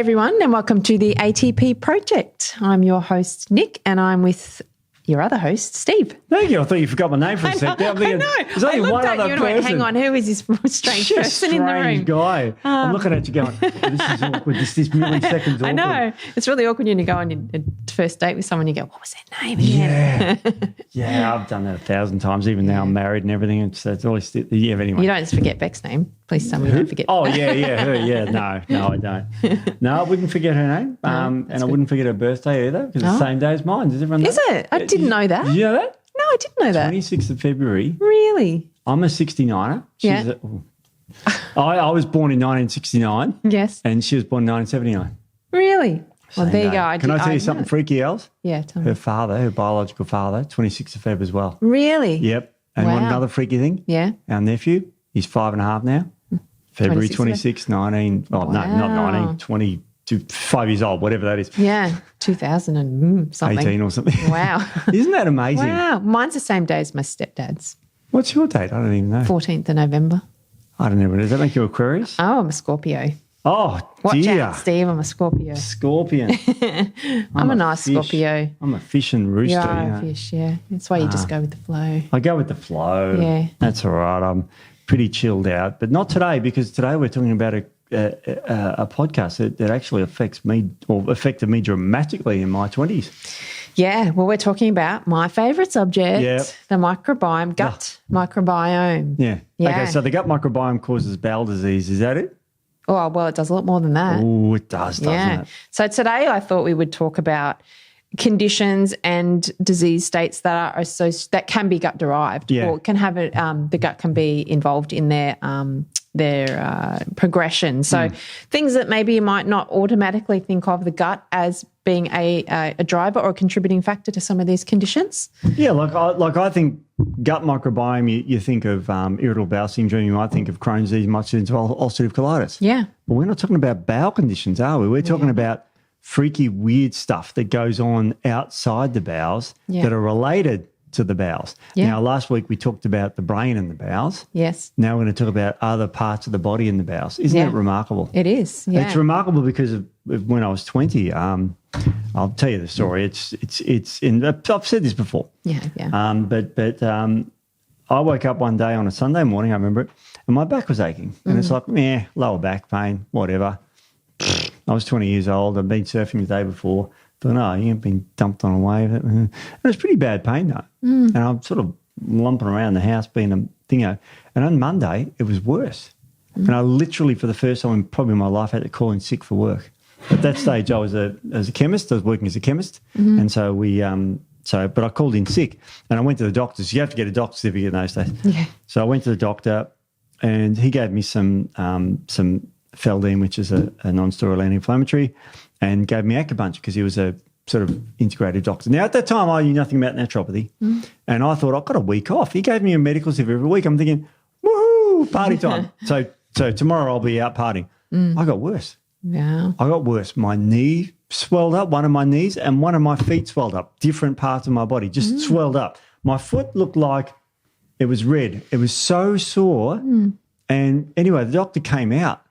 everyone, and welcome to the ATP Project. I'm your host, Nic, and I'm with your other host, Steve. Thank you. I thought you forgot my name for a second. I know. There's only I looked one at other you and person. went, hang on, who is this strange person in the room? Strange guy. I'm looking at you going, this is awkward. This milliseconds awkward. I know. It's really awkward when you go on your first date with someone and you go, what was their name again? Yeah, I've done that 1,000 times. Even now I'm married and everything. It's always, yeah, but anyway. You don't forget Beck's name. Please tell me you don't forget. Oh, yeah, her, yeah. No, I don't. No, I wouldn't forget her name. And I wouldn't forget her birthday either because it's the same day as mine. Does everyone know? Is it? I didn't know that. Did you know that? No, I didn't know that. 26th of February. Really? I'm a 69er. I was born in 1969. Yes. And she was born in 1979. Really? Well, there you go. Can I tell you something freaky else? Yeah, tell me. Her father, her biological father, 26th of Feb as well. Really? Yep. And Wow. one another freaky thing? Yeah. Our nephew, he's 5.5 now. February 26, 19, oh, no, not 19, 25 years old, whatever that is. Yeah, 2000 and something. 18 or something. Wow. Isn't that amazing? Wow. Mine's the same day as my stepdad's. What's your date? I don't even know. 14th of November. I don't know. Does that make you Aquarius? Oh, I'm a Scorpio. Oh, Watch dear. out, Steve. I'm a Scorpio. Scorpion. I'm a nice fish. Scorpio. I'm a fish and rooster. You are a fish, yeah. That's why you just go with the flow. I go with the flow. Yeah. That's all right. I'm pretty chilled out, but not today because today we're talking about a podcast that actually affects me or affected me dramatically in my 20s. Yeah, well, we're talking about my favourite subject, Yep. the microbiome, gut microbiome. Yeah. Yeah. Okay, so the gut microbiome causes bowel disease. Is that it? Oh, well, it does a lot more than that. Oh, it does, doesn't it? So today I thought we would talk about conditions and disease states that are that can be gut derived, or can have the gut can be involved in their progression. So things that maybe you might not automatically think of the gut as being a driver or a contributing factor to some of these conditions. Yeah, I think gut microbiome, you think of irritable bowel syndrome, you might think of Crohn's disease, much into ulcerative colitis. Yeah. But we're not talking about bowel conditions, are we? We're talking about freaky, weird stuff that goes on outside the bowels that are related to the bowels. Yeah. Now, last week we talked about the brain and the bowels. Yes. Now we're going to talk about other parts of the body and the bowels. Isn't that remarkable? It is, yeah. It's remarkable because of when I was 20, I'll tell you the story. It's in. I've said this before. Yeah. But I woke up one day on a Sunday morning, I remember it, and my back was aching. And it's like, lower back pain, whatever. I was 20 years old. I'd been surfing the day before. Thought, no, you've been dumped on a wave. And it was pretty bad pain, though. And I'm sort of lumping around the house being a thingo. And on Monday, it was worse. And I literally, for the first time in probably my life, had to call in sick for work. At that stage, I was as a chemist. I was working as a chemist. And so but I called in sick. And I went to the doctors. You have to get a doctor's certificate in those days. Yeah. So I went to the doctor and he gave me some Feldene, which is a non-steroidal anti-inflammatory, and gave me acupuncture because he was a sort of integrated doctor. Now, at that time, I knew nothing about naturopathy, and I thought, I've got a week off. He gave me a medical certificate every week. I'm thinking, woohoo, party time. So tomorrow I'll be out partying. I got worse. Yeah. I got worse. My knee swelled up, one of my knees, and one of my feet swelled up. Different parts of my body just swelled up. My foot looked like it was red. It was so sore. And anyway, the doctor came out.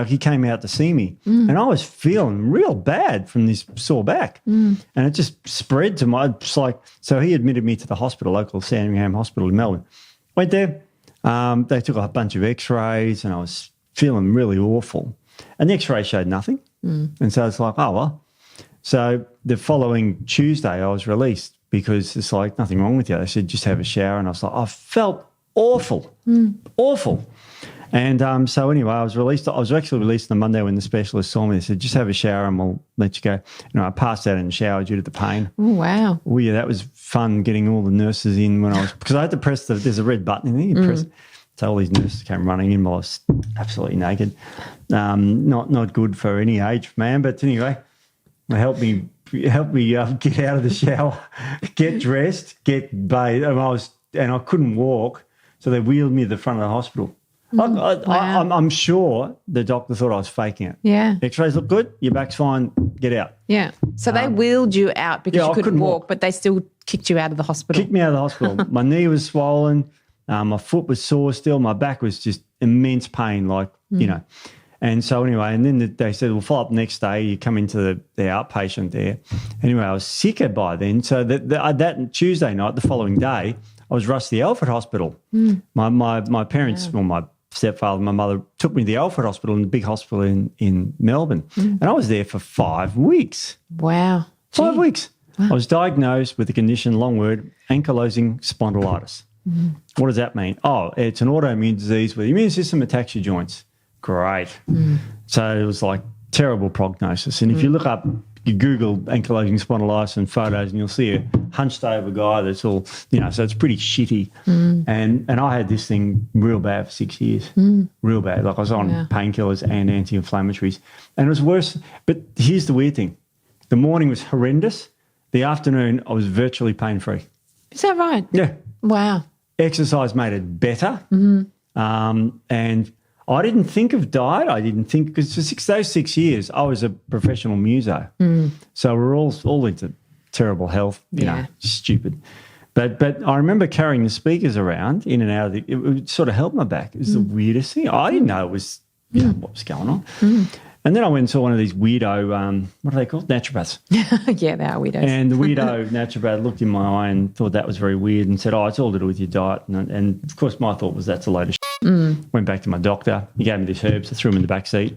He came out to see me, and I was feeling real bad from this sore back, and it just spread to so he admitted me to the hospital, local Sandringham Hospital in Melbourne. Went there, they took a bunch of x-rays, and I was feeling really awful, and the x-ray showed nothing, and so it's like, oh, well. So the following Tuesday I was released because it's like, nothing wrong with you. They said, just have a shower, and I was like, I felt awful, awful. And so anyway, I was released. I was actually released on Monday when the specialist saw me. They said, just have a shower and we'll let you go. I passed out in the shower due to the pain. Oh, wow. Oh, yeah, that was fun getting all the nurses in because I had to press there's a red button in there. You press. So all these nurses came running in while I was absolutely naked. Not good for any age man, but anyway, it helped me get out of the shower, get dressed, get bathed. And I couldn't walk, so they wheeled me to the front of the hospital. I'm sure the doctor thought I was faking it. Yeah. X-rays look good. Your back's fine. Get out. Yeah. So they wheeled you out because you couldn't walk, but they still kicked you out of the hospital. Kicked me out of the hospital. My knee was swollen. My foot was sore still. My back was just immense pain, And so anyway, and then they said, well, follow up next day. You come into the outpatient there. Anyway, I was sicker by then. So that Tuesday night, the following day, I was rushed to the Alfred Hospital. My parents, well, my stepfather, my mother took me to the Alfred Hospital, in the big hospital in Melbourne. And I was there for 5 weeks. Wow. 5 weeks. Wow. I was diagnosed with the condition, long word, ankylosing spondylitis. What does that mean? Oh, it's an autoimmune disease where the immune system attacks your joints. Great. So it was like terrible prognosis. And if you look up, you Google ankylosing spondylitis and photos, and you'll see a hunched over guy that's all, so it's pretty shitty. And I had this thing real bad for 6 years, real bad. Like I was on painkillers and anti-inflammatories. And it was worse. But here's the weird thing. The morning was horrendous. The afternoon, I was virtually pain-free. Is that right? Yeah. Wow. Exercise made it better. And I didn't think of diet. I didn't think, because for those 6 years, I was a professional muso. So we're all into terrible health, you know, stupid. But I remember carrying the speakers around in and out of it would sort of help my back. It was the weirdest thing. I didn't know it was, what was going on. And then I went and saw one of these weirdo, what are they called? Naturopaths. Yeah, they are weirdos. And the weirdo naturopath looked in my eye and thought that was very weird and said, it's all to do with your diet. And of course, my thought was that's a load of shit. Went back to my doctor. He gave me these herbs. I threw them in the back seat.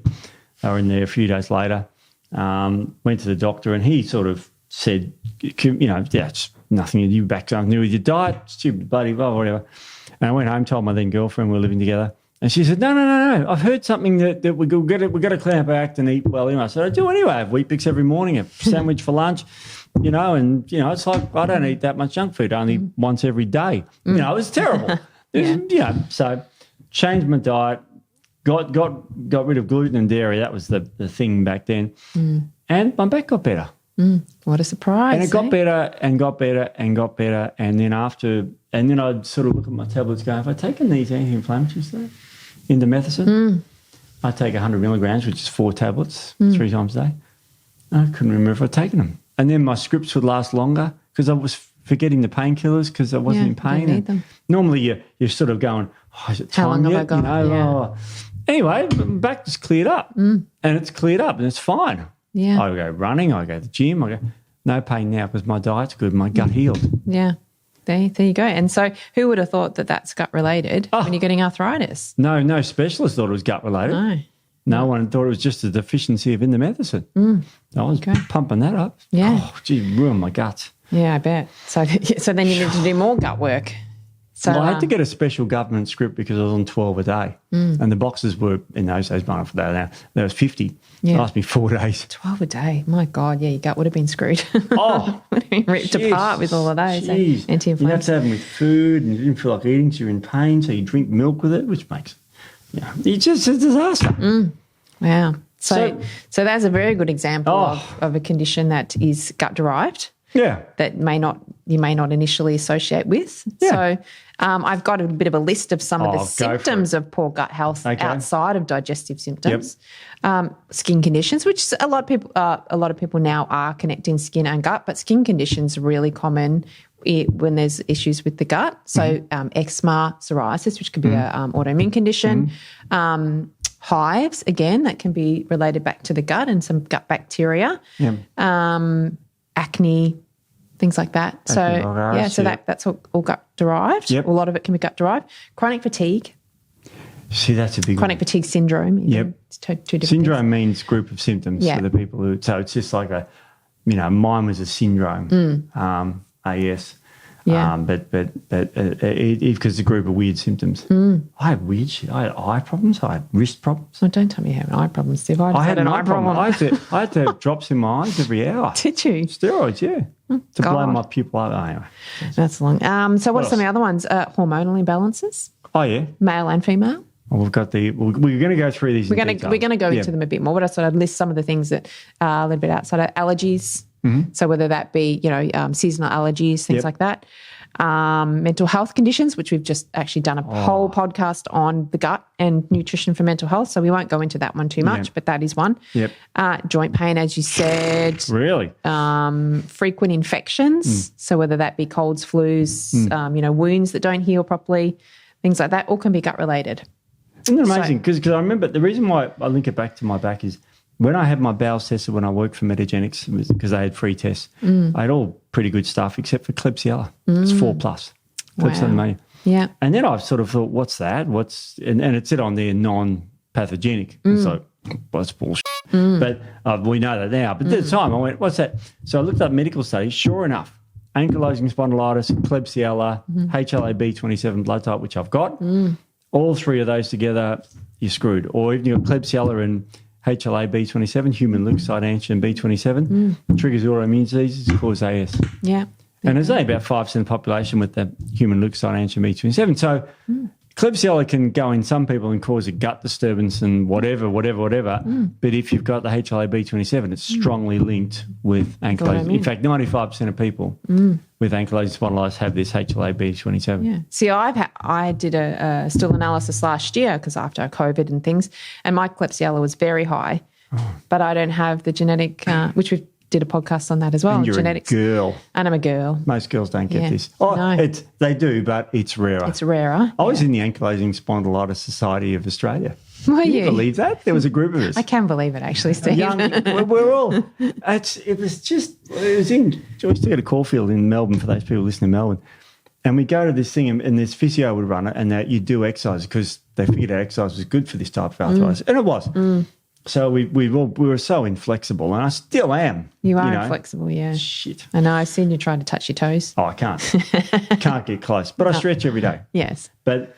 They were in there a few days later. Went to the doctor and he sort of said, it's nothing. You back to new with your diet, stupid bloody blah, whatever. And I went home, told my then girlfriend we were living together. And she said, no. I've heard something that we've got to clean up our act and eat well. I said, I do anyway. I have Wheat Bix every morning, a sandwich for lunch, it's like I don't eat that much junk food, only once every day. It was terrible. So changed my diet, got rid of gluten and dairy. That was the thing back then. And my back got better. What a surprise. And it got better and got better and got better. And then I'd sort of look at my tablets going, have I taken these anti-inflammatories though? Indomethacin. I take 100 milligrams, which is 4 tablets, 3 times a day. I couldn't remember if I'd taken them. And then my scripts would last longer because I was forgetting the painkillers because I wasn't in pain. You need them. Normally you're sort of going, is it time How long yet? have I got? Anyway, my back just cleared up and it's cleared up and it's fine. Yeah. I go running, I go to the gym, I go, no pain now because my diet's good, my gut healed. Yeah. There you go. And so who would have thought that that's gut-related when you're getting arthritis? No specialist thought it was gut-related. No one thought it was just a deficiency of indomethacin. I was pumping that up. Yeah. Oh, gee, ruined my guts. Yeah, I bet. So then you need to do more gut work. So I had to get a special government script because I was on 12 a day. And the boxes were, in those days, now, there was 50. It lasted me 4 days. 12 a day. My God, yeah, your gut would have been screwed. Oh. Would have been ripped apart with all of those. Anti-inflammatories. You have to have them with food and you didn't feel like eating so you're in pain, so you drink milk with it, which makes, it's just a disaster. Wow. So that's a very good example of a condition that is gut-derived. Yeah. That you may not initially associate with. Yeah. So I've got a bit of a list of some of the symptoms of poor gut health outside of digestive symptoms. Skin conditions, which a lot of people now are connecting skin and gut, but skin conditions are really common when there's issues with the gut. So eczema, psoriasis, which could be an autoimmune condition. Hives, again, that can be related back to the gut and some gut bacteria. Acne, things like that. So that's all gut derived. A lot of it can be gut derived. Chronic fatigue. See, that's a big chronic fatigue syndrome. It's two different syndrome things. means group of symptoms for the people who. So it's just like mine was a syndrome. AS. Yeah. But because it's a group of weird symptoms. I had weird shit. I had eye problems. I had wrist problems. Oh, don't tell me you have an eye problem, Steve. I had an eye problem. I had to have drops in my eyes every hour. Did you? Steroids, to blow my pupil out. Anyway. That's long. So what are some of the other ones? Hormonal imbalances. Oh, yeah. Male and female. Well, we've got we're going to go through these. We're going to go into them a bit more, but I sort of list some of the things that are a little bit outside of allergies. So whether that be, seasonal allergies, things like that. Mental health conditions, which we've just actually done a whole podcast on the gut and nutrition for mental health. So we won't go into that one too much, but that is one. Joint pain, as you said. Really? Frequent infections. So whether that be colds, flus, wounds that don't heal properly, things like that, all can be gut related. Isn't it amazing? Because I remember the reason why I link it back to my back is when I had my bowels tested when I worked for Metagenics, because they had free tests, I had all pretty good stuff except for Klebsiella. It's 4+. Klebsiella mania. Yeah. And then I sort of thought, what's that? And it said on there non-pathogenic. It's like, well, that's bullshit. But we know that now. But at the time I went, what's that? So I looked up medical studies. Sure enough, ankylosing spondylitis, Klebsiella, HLA-B27 blood type, which I've got. All three of those together, you're screwed. Or even you've got Klebsiella and HLA-B27, human leukocyte antigen B27, triggers autoimmune diseases, cause AS. Yeah. And there's only about 5% of the population with the human leukocyte antigen B27. So Klebsiella can go in some people and cause a gut disturbance and whatever. But if you've got the HLA-B27, it's strongly linked with ankylosing. In fact, 95% of people with ankylosing spondylitis have this HLA-B27. Yeah. See, I did a stool analysis last year because after COVID and things, and my Klebsiella was very high, but I don't have the genetic, which we did a podcast on that as well. And you're genetics. A girl. And I'm a girl. Most girls don't get this. Oh, no. They do, but it's rarer. It's rarer. I was in the Ankylosing Spondylitis Society of Australia. Were you? Can you believe that? There was a group of us. I can believe it, actually, Steve. We're all. It was in. I used to go to Caulfield in Melbourne for those people listening in Melbourne, and we go to this thing, and this physio would run it, and you do exercise because they figured out exercise was good for this type of arthritis, and it was. So we were so inflexible, and I still am. You are inflexible, yeah. Shit. I know. I've seen you try to touch your toes. Oh, I can't. Can't get close, but I stretch every day. Yes. But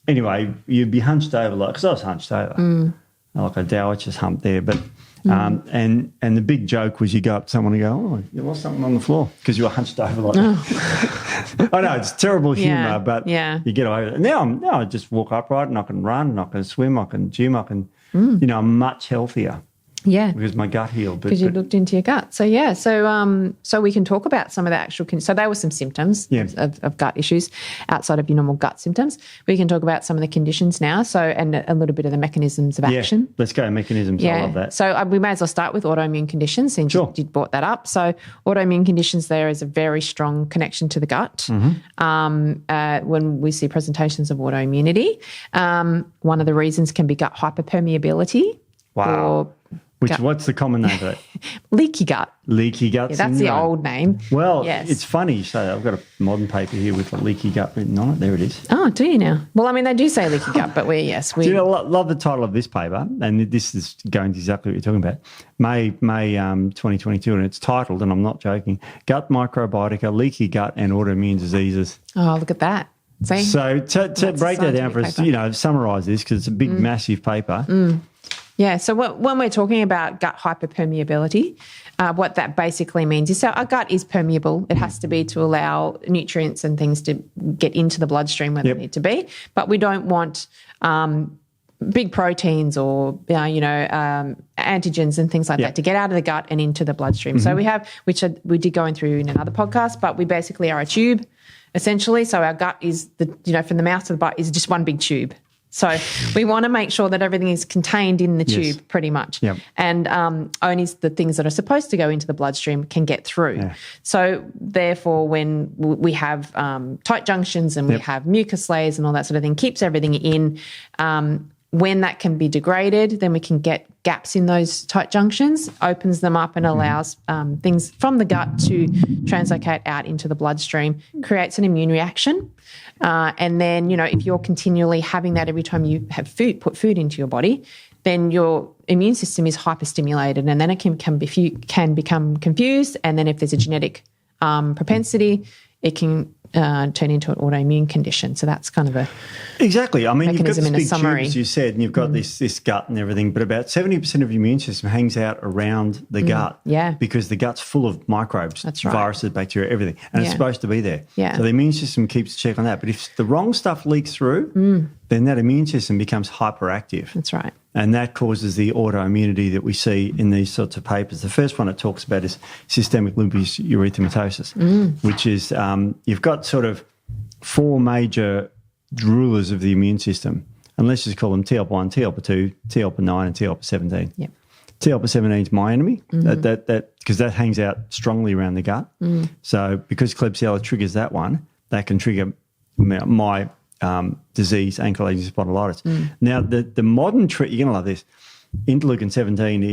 anyway, you'd be hunched over, because I was hunched over, like a dowitcher's hump there. But and the big joke was you go up to someone and go, "Oh, you lost something on the floor," because you were hunched over like that. I know it's terrible humour, but you get away with it. Now I just walk upright and I can run, and I can swim, I can gym, I can. I'm much healthier. Yeah. Because my gut healed. Because you looked into your gut. So, so we can talk about some of the actual, so there were some symptoms of gut issues outside of your normal gut symptoms. We can talk about some of the conditions now, and a little bit of the mechanisms of action. Yeah, let's go mechanisms. Yeah. I love that. So we may as well start with autoimmune conditions since you brought that up. So autoimmune conditions, there is a very strong connection to the gut. When we see presentations of autoimmunity, one of the reasons can be gut hyperpermeability. Wow. What's the common name for that? Leaky gut. Leaky gut syndrome. That's the old name. Well, it's funny you say that. I've got a modern paper here with a leaky gut written on it. There it is. Oh, do you now? Well, I mean, they do say leaky gut, but we. Do you know, love the title of this paper, and this is going to exactly what you're talking about. May 2022, and it's titled, and I'm not joking, Gut Microbiotica, Leaky Gut and Autoimmune Diseases. Oh, look at that. See? So to break that down for us, summarise this because it's a big, massive paper. Yeah, so when we're talking about gut hyperpermeability, what that basically means is our gut is permeable. It has to be to allow nutrients and things to get into the bloodstream where they need to be. But we don't want big proteins or, antigens and things like that to get out of the gut and into the bloodstream. So we have, which we did go through in another podcast, but we basically are a tube, essentially. So our gut is, from the mouth to the butt is just one big tube. So we want to make sure that everything is contained in the tube pretty much. Yep. And only the things that are supposed to go into the bloodstream can get through. Yeah. So therefore, when we have tight junctions and we have mucus layers and all that sort of thing, keeps everything in. When that can be degraded, then we can get gaps in those tight junctions, opens them up and allows things from the gut to translocate out into the bloodstream, creates an immune reaction. And then, if you're continually having that every time you have put food into your body, then your immune system is hyperstimulated, and then it can become confused. And then if there's a genetic propensity, it can turn into an autoimmune condition. So that's kind of a exactly. I mean, you've got this big summary. tube, as you said, and you've got this gut and everything, but about 70% of your immune system hangs out around the gut. Yeah. Because the gut's full of microbes, that's right. Viruses, bacteria, everything, and it's supposed to be there. Yeah. So the immune system keeps a check on that. But if the wrong stuff leaks through, then that immune system becomes hyperactive. That's right. And that causes the autoimmunity that we see in these sorts of papers. The first one it talks about is systemic lupus erythematosus, which is you've got sort of 4 major rulers of the immune system, and let's just call them TLP1, TLP2, TLP9, and TLP17. Yep. TLP17 is my enemy, because that hangs out strongly around the gut. So because Klebsiella triggers that one, that can trigger my disease, ankylosing spondylitis. Now, the modern treatment, you're going to love this, interleukin 17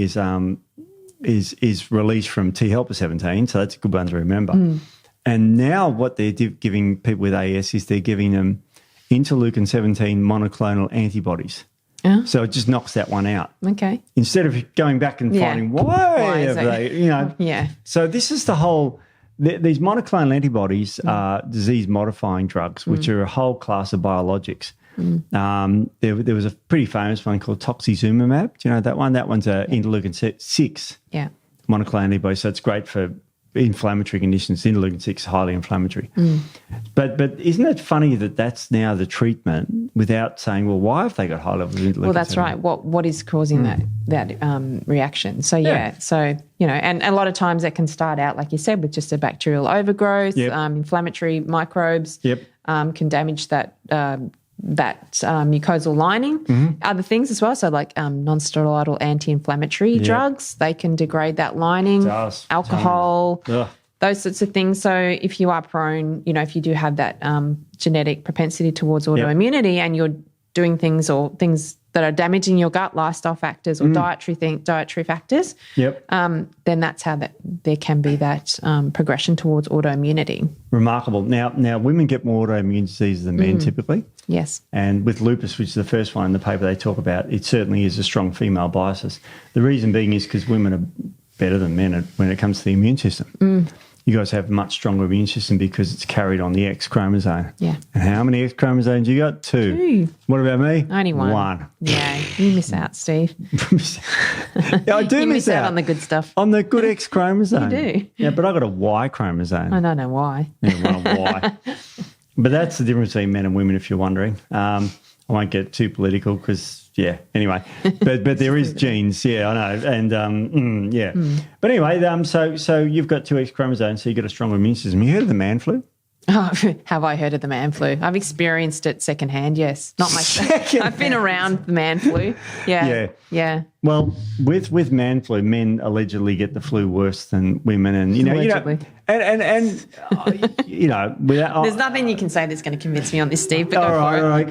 is released from T helper 17, so that's a good one to remember. And now what they're giving people with AS is they're giving them interleukin 17 monoclonal antibodies. Oh. So it just knocks that one out. Okay. Instead of going back and finding why have they, Yeah. So this is the whole, these monoclonal antibodies are disease-modifying drugs, which are a whole class of biologics. There was a pretty famous one called toxizumab. Do you know that one? That one's a interleukin 6 monoclonal antibody, so it's great for inflammatory conditions. Interleukin 6 is highly inflammatory. But isn't it funny that that's now the treatment without saying, well, why have they got high levels of interleukin? Well, that's right. What is causing that reaction? So, and a lot of times that can start out, like you said, with just a bacterial overgrowth, inflammatory microbes can damage that mucosal lining. Other things as well, so like non-steroidal anti-inflammatory drugs, they can degrade that lining. Alcohol, those sorts of things. So if you are prone, if you do have that genetic propensity towards autoimmunity and you're doing things that are damaging your gut, lifestyle factors or dietary factors, then that's how there can be that progression towards autoimmunity. Remarkable. Now women get more autoimmune diseases than men typically. Yes. And with lupus, which is the first one in the paper they talk about, it certainly is a strong female biases. The reason being is because women are better than men when it comes to the immune system. You guys have a much stronger immune system because it's carried on the X chromosome. Yeah. And how many X chromosomes you got? 2. What about me? Only 1. 1. Yeah, you miss out, Steve. Yeah, I do you miss out on the good stuff. On the good X chromosome. You do. Yeah, but I got a Y chromosome. I don't know why. Yeah, well, Y. But that's the difference between men and women, if you're wondering. I won't get too political because, anyway. But there is genes, I know. And, But anyway, so you've got 2 X chromosomes, so you've got a stronger immune system. You heard of the man flu? Oh, have I heard of the man flu? I've experienced it secondhand, yes. Not myself. I've been around the man flu. Yeah. Well, with man flu, men allegedly get the flu worse than women, and allegedly. Without, there's nothing you can say that's going to convince me on this, Steve. But all right.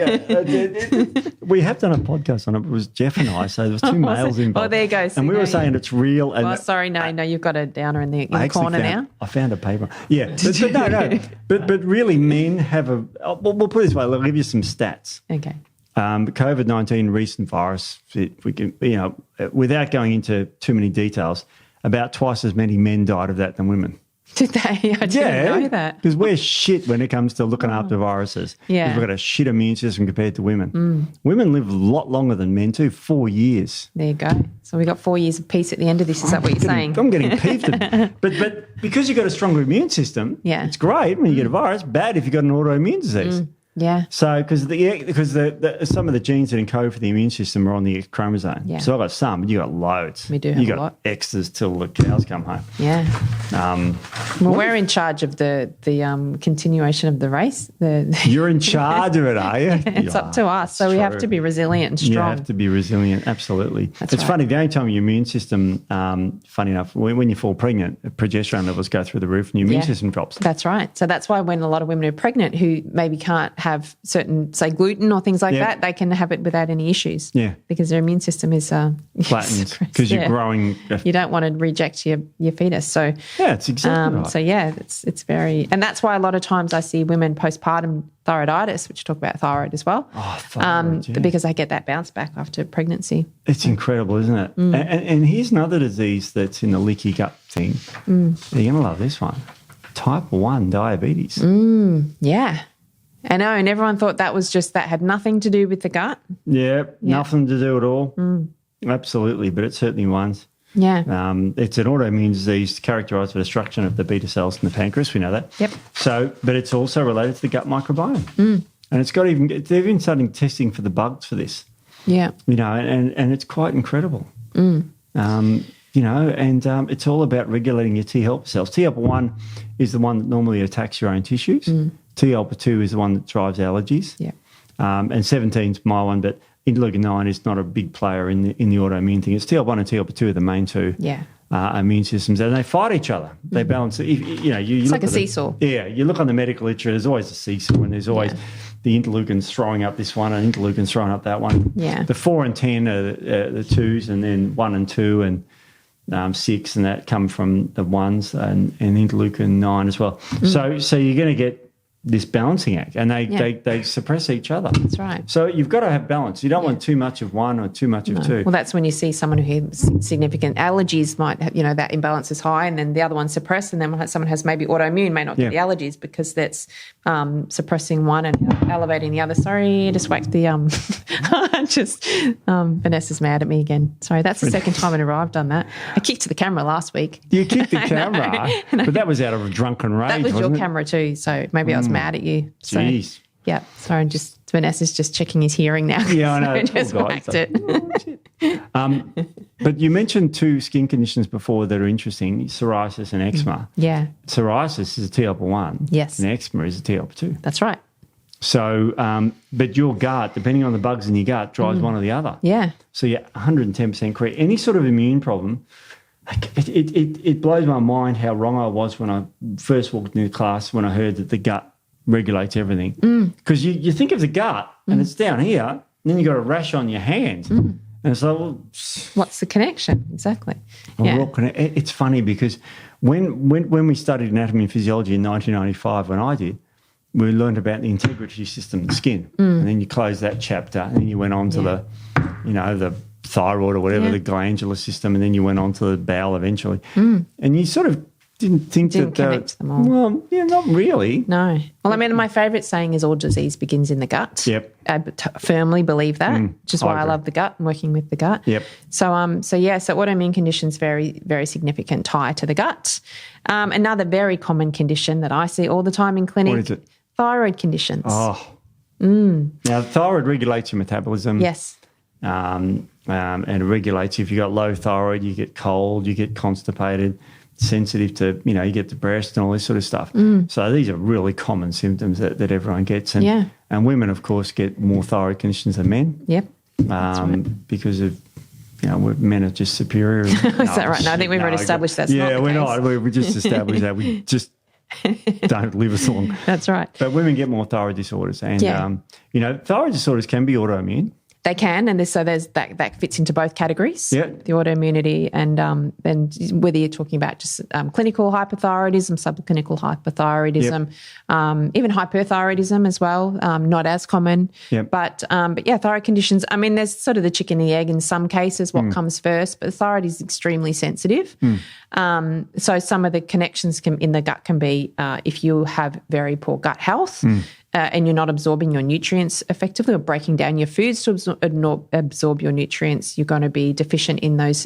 We have done a podcast on it. It was Jeff and I, so there was 2 males involved. Oh, there you go. And we were saying it's real. And sorry, no, you've got a downer in the corner now. I found a paper. Yeah, but really, men have a. We'll put it this way. I'll give you some stats. Okay. COVID-19 recent virus, we can, without going into too many details, about twice as many men died of that than women. Did they? I didn't know that. Because we're shit when it comes to looking after viruses. Yeah. Because we've got a shit immune system compared to women. Women live a lot longer than men too, 4 years. There you go. So we got 4 years of peace at the end of this. Is that what you're saying? I'm getting peeved. But because you've got a stronger immune system, it's great when you get a virus, bad if you've got an autoimmune disease. Yeah. So because some of the genes that encode for the immune system are on the X chromosome. Yeah. So I've got some, but you got loads. We do have a lot. You got X's till the cows come home. Yeah. We're in charge of the continuation of the race. You're in charge of it, are you? It's up to us. So we have to be resilient and strong. You have to be resilient, absolutely. It's funny, the only time your immune system, funny enough, when you fall pregnant, progesterone levels go through the roof and your immune system drops. That's right. So that's why when a lot of women are pregnant who maybe can't have certain, say, gluten or things like that, they can have it without any issues. Yeah. Because their immune system is flattened because you're growing. You don't want to reject your fetus. So yeah, it's exactly right. So yeah, it's very, and that's why a lot of times I see women postpartum thyroiditis, which talk about thyroid as well. Oh, thyroid, because they get that bounce back after pregnancy. It's incredible, isn't it? And here's another disease that's in the leaky gut thing. You're going to love this one. Type 1 diabetes. Yeah. I know, and everyone thought that had nothing to do with the gut. Yeah, nothing to do at all. Absolutely, but it certainly was. Yeah. It's an autoimmune disease characterised by destruction of the beta cells in the pancreas. We know that. Yep. So, but it's also related to the gut microbiome. And they've even starting testing for the bugs for this. Yeah. And it's quite incredible. And it's all about regulating your T helper cells. T helper 1 is the one that normally attacks your own tissues. T helper 2 is the one that drives allergies. Yeah. And 17 is my one, but interleukin 9 is not a big player in the autoimmune thing. It's T helper 1 and T helper 2 are the main 2. Yeah. immune systems, and they fight each other. They balance. It's like a seesaw. You look on the medical literature. There's always a seesaw, and there's always the interleukins throwing up this one, and interleukins throwing up that one. Yeah. The 4 and 10 are the 2s, and then 1 and 2 and 6, and that come from the 1s, and interleukin 9 as well. So you're going to get this balancing act, and they suppress each other. That's right. So you've got to have balance. You don't want too much of one or too much of two. Well, that's when you see someone who has significant allergies might have, that imbalance is high, and then the other one's suppressed, and then someone has maybe autoimmune may not get the allergies because that's suppressing one and elevating the other. Sorry, just whacked the Vanessa's mad at me again. Sorry, that's the second time in a row I've done that. I kicked the camera last week. You kicked the camera, but that was out of a drunken rage. That was your camera too, so maybe I was mad at you. So, jeez. Yeah, sorry, Vanessa's just checking his hearing now. Yeah, I know. I just whacked it. But you mentioned 2 skin conditions before that are interesting, psoriasis and eczema. Yeah. Psoriasis is a TLP1. Yes. And eczema is a TLP2. That's right. So, but your gut, depending on the bugs in your gut, drives one or the other. Yeah. So you're 110% correct. Any sort of immune problem, it blows my mind how wrong I was when I first walked into class when I heard that the gut regulates everything. Because you think of the gut and it's down here, and then you've got a rash on your hands. And it's like, well, what's the connection? Exactly. It's funny because when we studied anatomy and physiology in 1995, when I did, we learned about the integrity system of the skin. And then you close that chapter and then you went on to the thyroid or whatever, the glandular system, and then you went on to the bowel eventually. And you sort of didn't connect them all. Well, yeah, not really. No. Well, I mean, my favourite saying is all disease begins in the gut. Yep. I firmly believe that, which is why I love the gut and working with the gut. Yep. So autoimmune conditions very, very significant tie to the gut. Another very common condition that I see all the time in clinic. What is it? Thyroid conditions. Oh. Now, thyroid regulates your metabolism. Yes. And it regulates, if you've got low thyroid, you get cold, you get constipated, sensitive to, you get depressed and all this sort of stuff. So these are really common symptoms that everyone gets. And women, of course, get more thyroid conditions than men. Yep. That's right. Because of, men are just superior. Is that right? No, I think we've already established that's not the case. We're not. We just established that. We just don't live as long. That's right. But women get more thyroid disorders. And, thyroid disorders can be autoimmune. They can, and so there's that fits into both categories. Yeah. The autoimmunity and whether you're talking about just clinical hypothyroidism, subclinical hypothyroidism, even hyperthyroidism as well, not as common. Yep. But thyroid conditions. I mean, there's sort of the chicken and the egg in some cases. What comes first? But the thyroid is extremely sensitive. So some of the connections in the gut can be if you have very poor gut health. And you're not absorbing your nutrients effectively or breaking down your foods to absorb your nutrients, you're going to be deficient in those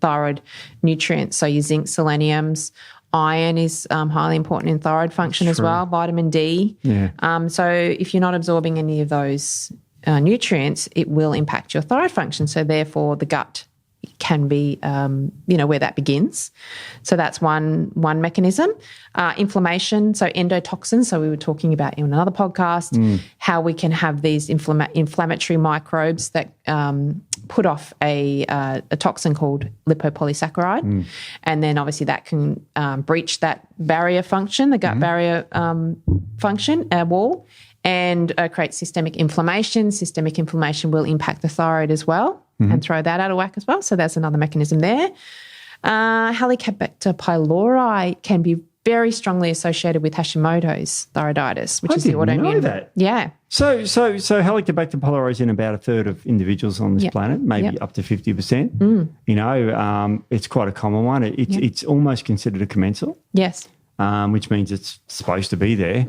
thyroid nutrients. So your zinc, seleniums, iron is highly important in thyroid function as well, vitamin D. Yeah. So if you're not absorbing any of those nutrients, it will impact your thyroid function. So therefore the gut can be, where that begins. So that's one mechanism. Inflammation, so endotoxins. So we were talking about in another podcast how we can have these inflammatory microbes that put off a toxin called lipopolysaccharide. And then obviously that can breach that barrier function, the gut barrier function, wall, and create systemic inflammation. Systemic inflammation will impact the thyroid as well and throw that out of whack as well. So that's another mechanism there. Helicobacter pylori can be very strongly associated with Hashimoto's thyroiditis, which is the autoimmune. I didn't know that. Yeah. So Helicobacter pylori is in about a third of individuals on this planet, maybe up to 50%. It's quite a common one. It's almost considered a commensal. Yes. Which means it's supposed to be there.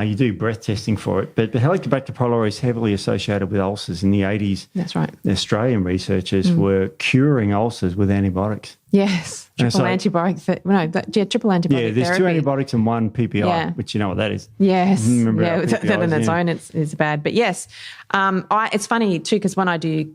You do breath testing for it. But Helicobacter pylori is heavily associated with ulcers. In the 80s, that's right, the Australian researchers were curing ulcers with antibiotics. Yes. Triple antibiotic therapy. Yeah, there's 2 antibiotics and 1 PPI, which you know what that is. Yes. Remember that on its own is bad. But yes, it's funny too because when I do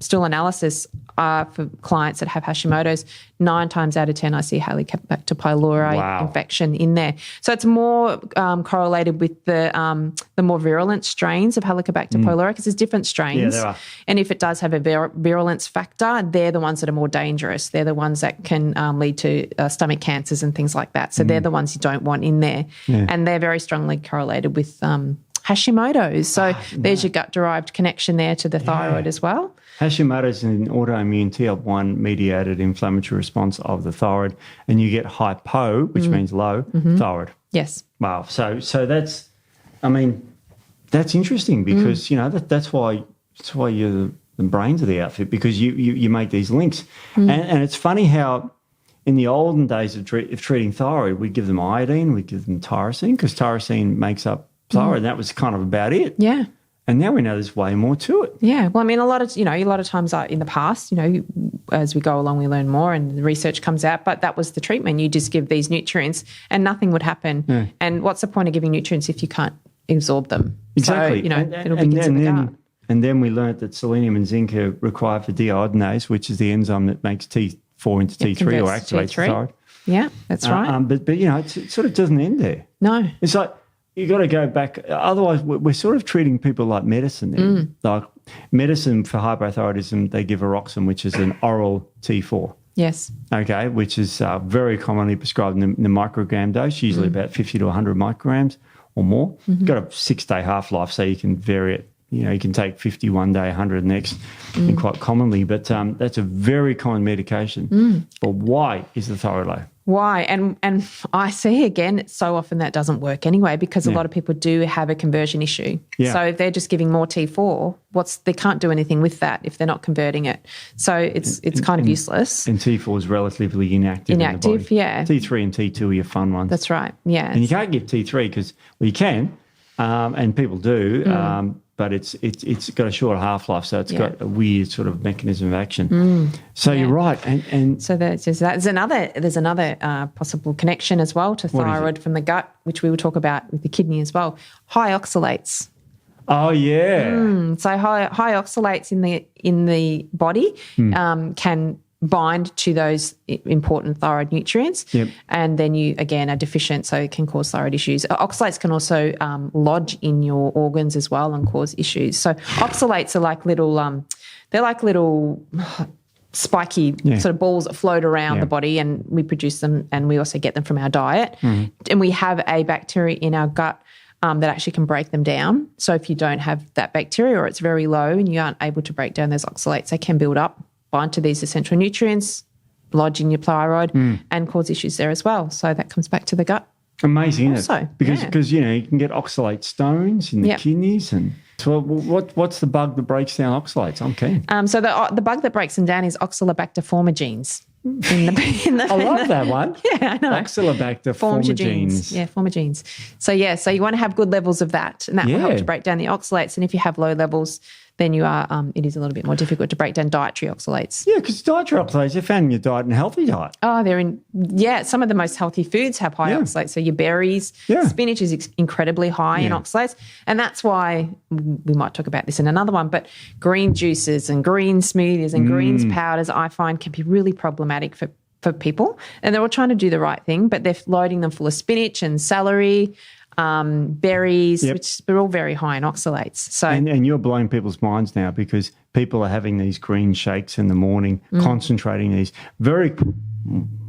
stool analysis for clients that have Hashimoto's, 9 times out of 10 I see Helicobacter pylori infection in there. So it's more correlated with the more virulent strains of Helicobacter pylori because there's different strains. Yeah, there are. And if it does have a virulence factor, they're the ones that are more dangerous. They're the ones ones that can lead to stomach cancers and things like that. So they're the ones you don't want in there. Yeah. And they're very strongly correlated with Hashimoto's. So there's your gut-derived connection there to the thyroid as well. Hashimoto's is an autoimmune TL1 mediated inflammatory response of the thyroid, and you get hypo, which means low, thyroid. Yes. Wow. So that's, I mean, that's interesting because, that's why you're the brains of the outfit, because you make these links. And it's funny how in the olden days of treating thyroid, we'd give them iodine, we'd give them tyrosine, because tyrosine makes up thyroid, and that was kind of about it. Yeah. And now we know there's way more to it. Yeah. Well, I mean, a lot of times in the past, as we go along, we learn more and the research comes out, but that was the treatment. You just give these nutrients and nothing would happen. Yeah. And what's the point of giving nutrients if you can't absorb them? Exactly. So, it'll begin in the gut. And then we learnt that selenium and zinc are required for deiodinase, which is the enzyme that makes T4 into T3 or activates the thyroid. Yeah, that's right. But it sort of doesn't end there. No. It's like you got to go back. Otherwise, we're sort of treating people like medicine then. Like medicine for hypothyroidism, they give Eroxon, which is an oral T4. Yes. Okay, which is very commonly prescribed in the microgram dose, usually about 50 to 100 micrograms or more. Got a 6-day half-life, so you can vary it. You can take 50 one day, 100 next, and quite commonly. But that's a very common medication. But why is the thyroid low? Why? And I see, again, so often that doesn't work anyway, because a lot of people do have a conversion issue. Yeah. So if they're just giving more T4, they can't do anything with that if they're not converting it. So it's kind of useless. And T4 is relatively inactive in the body. Yeah. T3 and T2 are your fun ones. That's right, yeah. And you can't give T3 because, you can, and people do, but it's got a shorter half-life, so it's got a weird sort of mechanism of action. So you're right. And so there's another possible connection as well to thyroid from the gut, which we will talk about with the kidney as well. High oxalates. Oh, yeah. So high oxalates in the body can bind to those important thyroid nutrients, and then you, again, are deficient, so it can cause thyroid issues. Oxalates can also lodge in your organs as well and cause issues. So oxalates are like little spiky sort of balls that float around the body, and we produce them, and we also get them from our diet. And we have a bacteria in our gut that actually can break them down. So if you don't have that bacteria, or it's very low and you aren't able to break down those oxalates, they can build up, bind to these essential nutrients, lodge in your thyroid, and cause issues there as well. So that comes back to the gut. Amazing, isn't it? Because you can get oxalate stones in the kidneys. And so what's the bug that breaks down oxalates? I'm keen. So the bug that breaks them down is Oxalobacter formigenes. I love that one. Yeah, I know. Oxalobacter formigenes. Yeah, formigenes. So you want to have good levels of that, and that will help to break down the oxalates. And if you have low levels, then you are it is a little bit more difficult to break down dietary oxalates. Yeah, because dietary oxalates are found in your diet and healthy diet. Oh, some of the most healthy foods have high oxalates. So your berries, spinach is incredibly high in oxalates. And that's why we might talk about this in another one, but green juices and green smoothies and greens powders, I find, can be really problematic for people. And they're all trying to do the right thing, but they're loading them full of spinach and celery, berries, which are all very high in oxalates. So, and you're blowing people's minds now, because people are having these green shakes in the morning, concentrating these very.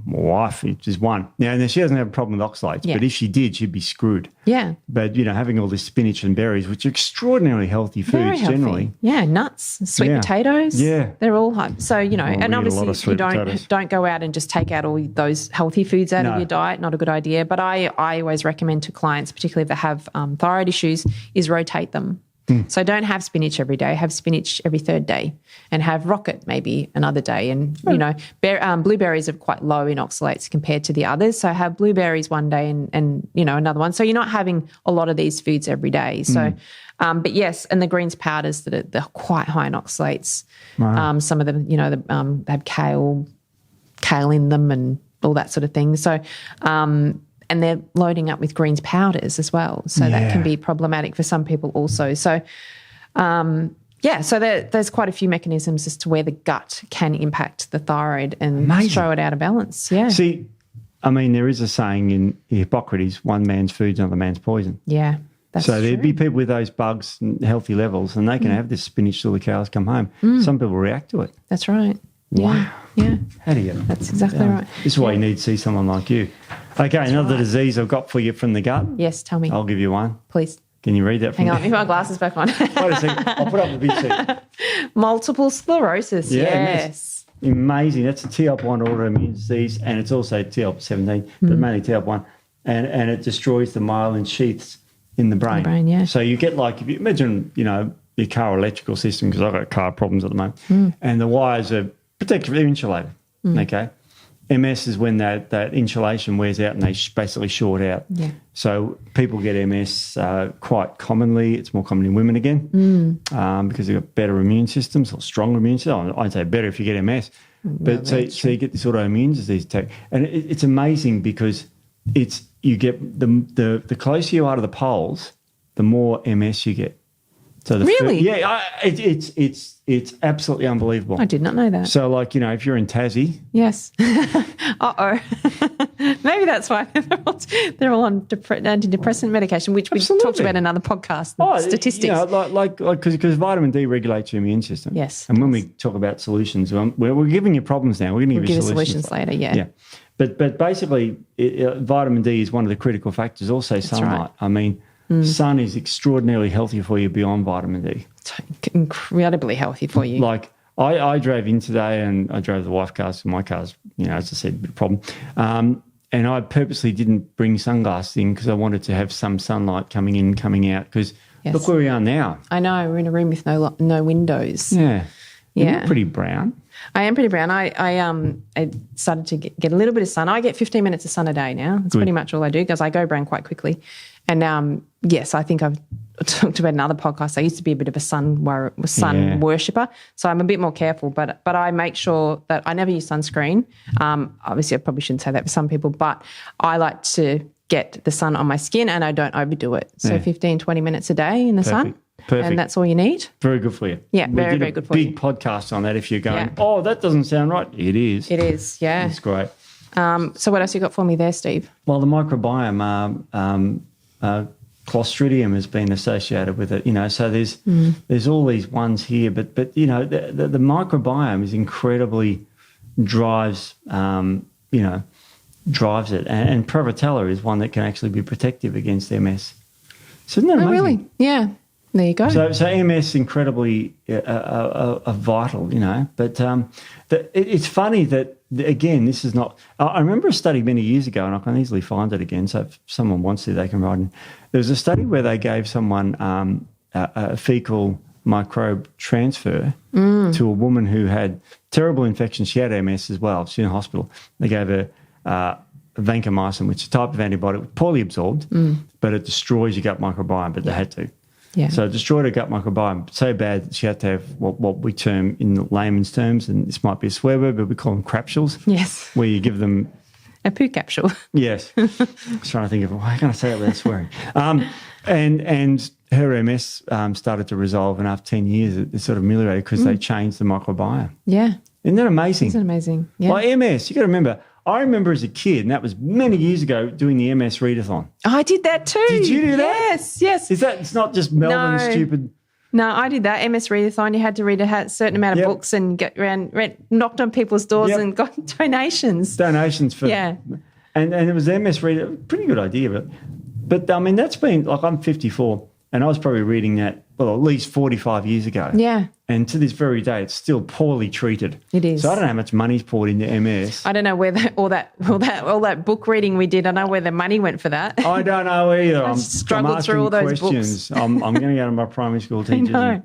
My wife is one. Now, she doesn't have a problem with oxalates, but if she did, she'd be screwed. Yeah. But, having all this spinach and berries, which are extraordinarily healthy foods generally. Yeah, nuts, sweet potatoes. Yeah. They're all high. So, and obviously you don't go out and just take out all those healthy foods out of your diet. Not a good idea. But I always recommend to clients, particularly if they have thyroid issues, is rotate them. So don't have spinach every day. Have spinach every third day, and have rocket maybe another day. And, blueberries are quite low in oxalates compared to the others. So have blueberries one day and another one. So you're not having a lot of these foods every day. So, but yes, and the greens powders they're quite high in oxalates. Wow. Some of them, they have kale in them and all that sort of thing. So, and they're loading up with greens powders as well. So that can be problematic for some people also. So, so there's quite a few mechanisms as to where the gut can impact the thyroid and throw it out of balance. Yeah. See, there is a saying in Hippocrates, one man's food's another man's poison. Yeah, that's true. So there'd be people with those bugs and healthy levels, and they can have this spinach till the cows come home. Some people react to it. That's right. Wow. Yeah. How do you? That's exactly right. This is why you need to see someone like you. Okay, another disease I've got for you from the gut. Yes, tell me. I'll give you one. Please. Can you read that from Hang on, let me put my glasses back on. Wait a second. I'll put up the big sheet. Multiple sclerosis, yes. Amazing. That's a TLP1 autoimmune disease, and it's also TLP17, but mainly TLP1, and it destroys the myelin sheaths in the brain. So you get like, if you imagine, your car electrical system, because I've got car problems at the moment, and the wires are protected, they're insulated, okay? MS is when that insulation wears out and they basically short out. Yeah. So people get MS quite commonly. It's more common in women again because they've got better immune systems or stronger immune systems. I'd say better if you get MS. But so you get this autoimmune disease attack. And it's amazing because you get the closer you are to the poles, the more MS you get. So really? It's absolutely unbelievable. I did not know that. So, like, if you're in Tassie. Yes. Uh-oh. Maybe that's why they're all on antidepressant medication, which we talked about in another podcast, statistics. Because vitamin D regulates your immune system. Yes. And when we talk about solutions, we're giving you problems now. We're going to give you solutions later, yeah. But basically, vitamin D is one of the critical factors. Also, sunlight. Right. I mean, sun is extraordinarily healthy for you beyond vitamin D. It's incredibly healthy for you. Like, I drove in today and I drove the wife car, so my car's, as I said, a bit of a problem. And I purposely didn't bring sunglasses in because I wanted to have some sunlight coming in, coming out, because look where we are now. I know, we're in a room with no windows. Yeah. You're pretty brown. I am pretty brown. I started to get a little bit of sun. I get 15 minutes of sun a day now. That's pretty much all I do because I go brown quite quickly. And yes, I think I've talked about in other podcasts. I used to be a bit of a sun worshipper, so I'm a bit more careful. But I make sure that I never use sunscreen. Obviously, I probably shouldn't say that for some people, but I like to get the sun on my skin and I don't overdo it. So 15, 20 minutes a day in the sun. Perfect. And that's all you need. Very good for you. Yeah, very good for you. Big podcast on that if you're going, that doesn't sound right. It is. It is, yeah. It's great. So what else you got for me there, Steve? Well, the microbiome, Clostridium has been associated with it, so there's all these ones here, but the microbiome is incredibly drives it, and Prevotella is one that can actually be protective against MS. So isn't that amazing? Really? Yeah. There you go. So MS is incredibly vital, but it's funny that, again, this is not – I remember a study many years ago, and I can easily find it again, so if someone wants to, they can write in. There was a study where they gave someone a fecal microbe transfer to a woman who had terrible infection. She had MS as well. She's in hospital. They gave her vancomycin, which is a type of antibiotic, poorly absorbed, but it destroys your gut microbiome, but they had to. Yeah. So it destroyed her gut microbiome so bad that she had to have what we term in layman's terms, and this might be a swear word, but we call them crapsules. Yes. Where you give them... A poo capsule. Yes. I was trying to think of, why can't I say that without swearing? And her MS started to resolve, and after 10 years it sort of ameliorated because they changed the microbiome. Yeah. Isn't that amazing? Isn't amazing? Yeah. Like MS, you got to remember... I remember as a kid, and that was many years ago, doing the MS readathon. Oh, I did that too. Did you do that? Yes. It's not just Melbourne stupid... No, I did that. MS readathon. You had to read a certain amount of books and knocked on people's doors and got donations. Donations for... Yeah. And it was MS reader. Pretty good idea. But I mean, that's been... Like, I'm 54, and I was probably reading that, at least 45 years ago. Yeah. And to this very day, it's still poorly treated. It is. So I don't know how much money's poured into MS. I don't know where all that book reading we did. I don't know where the money went for that. I don't know either. I struggled through all those questions. Books. I'm going to go to my primary school teachers in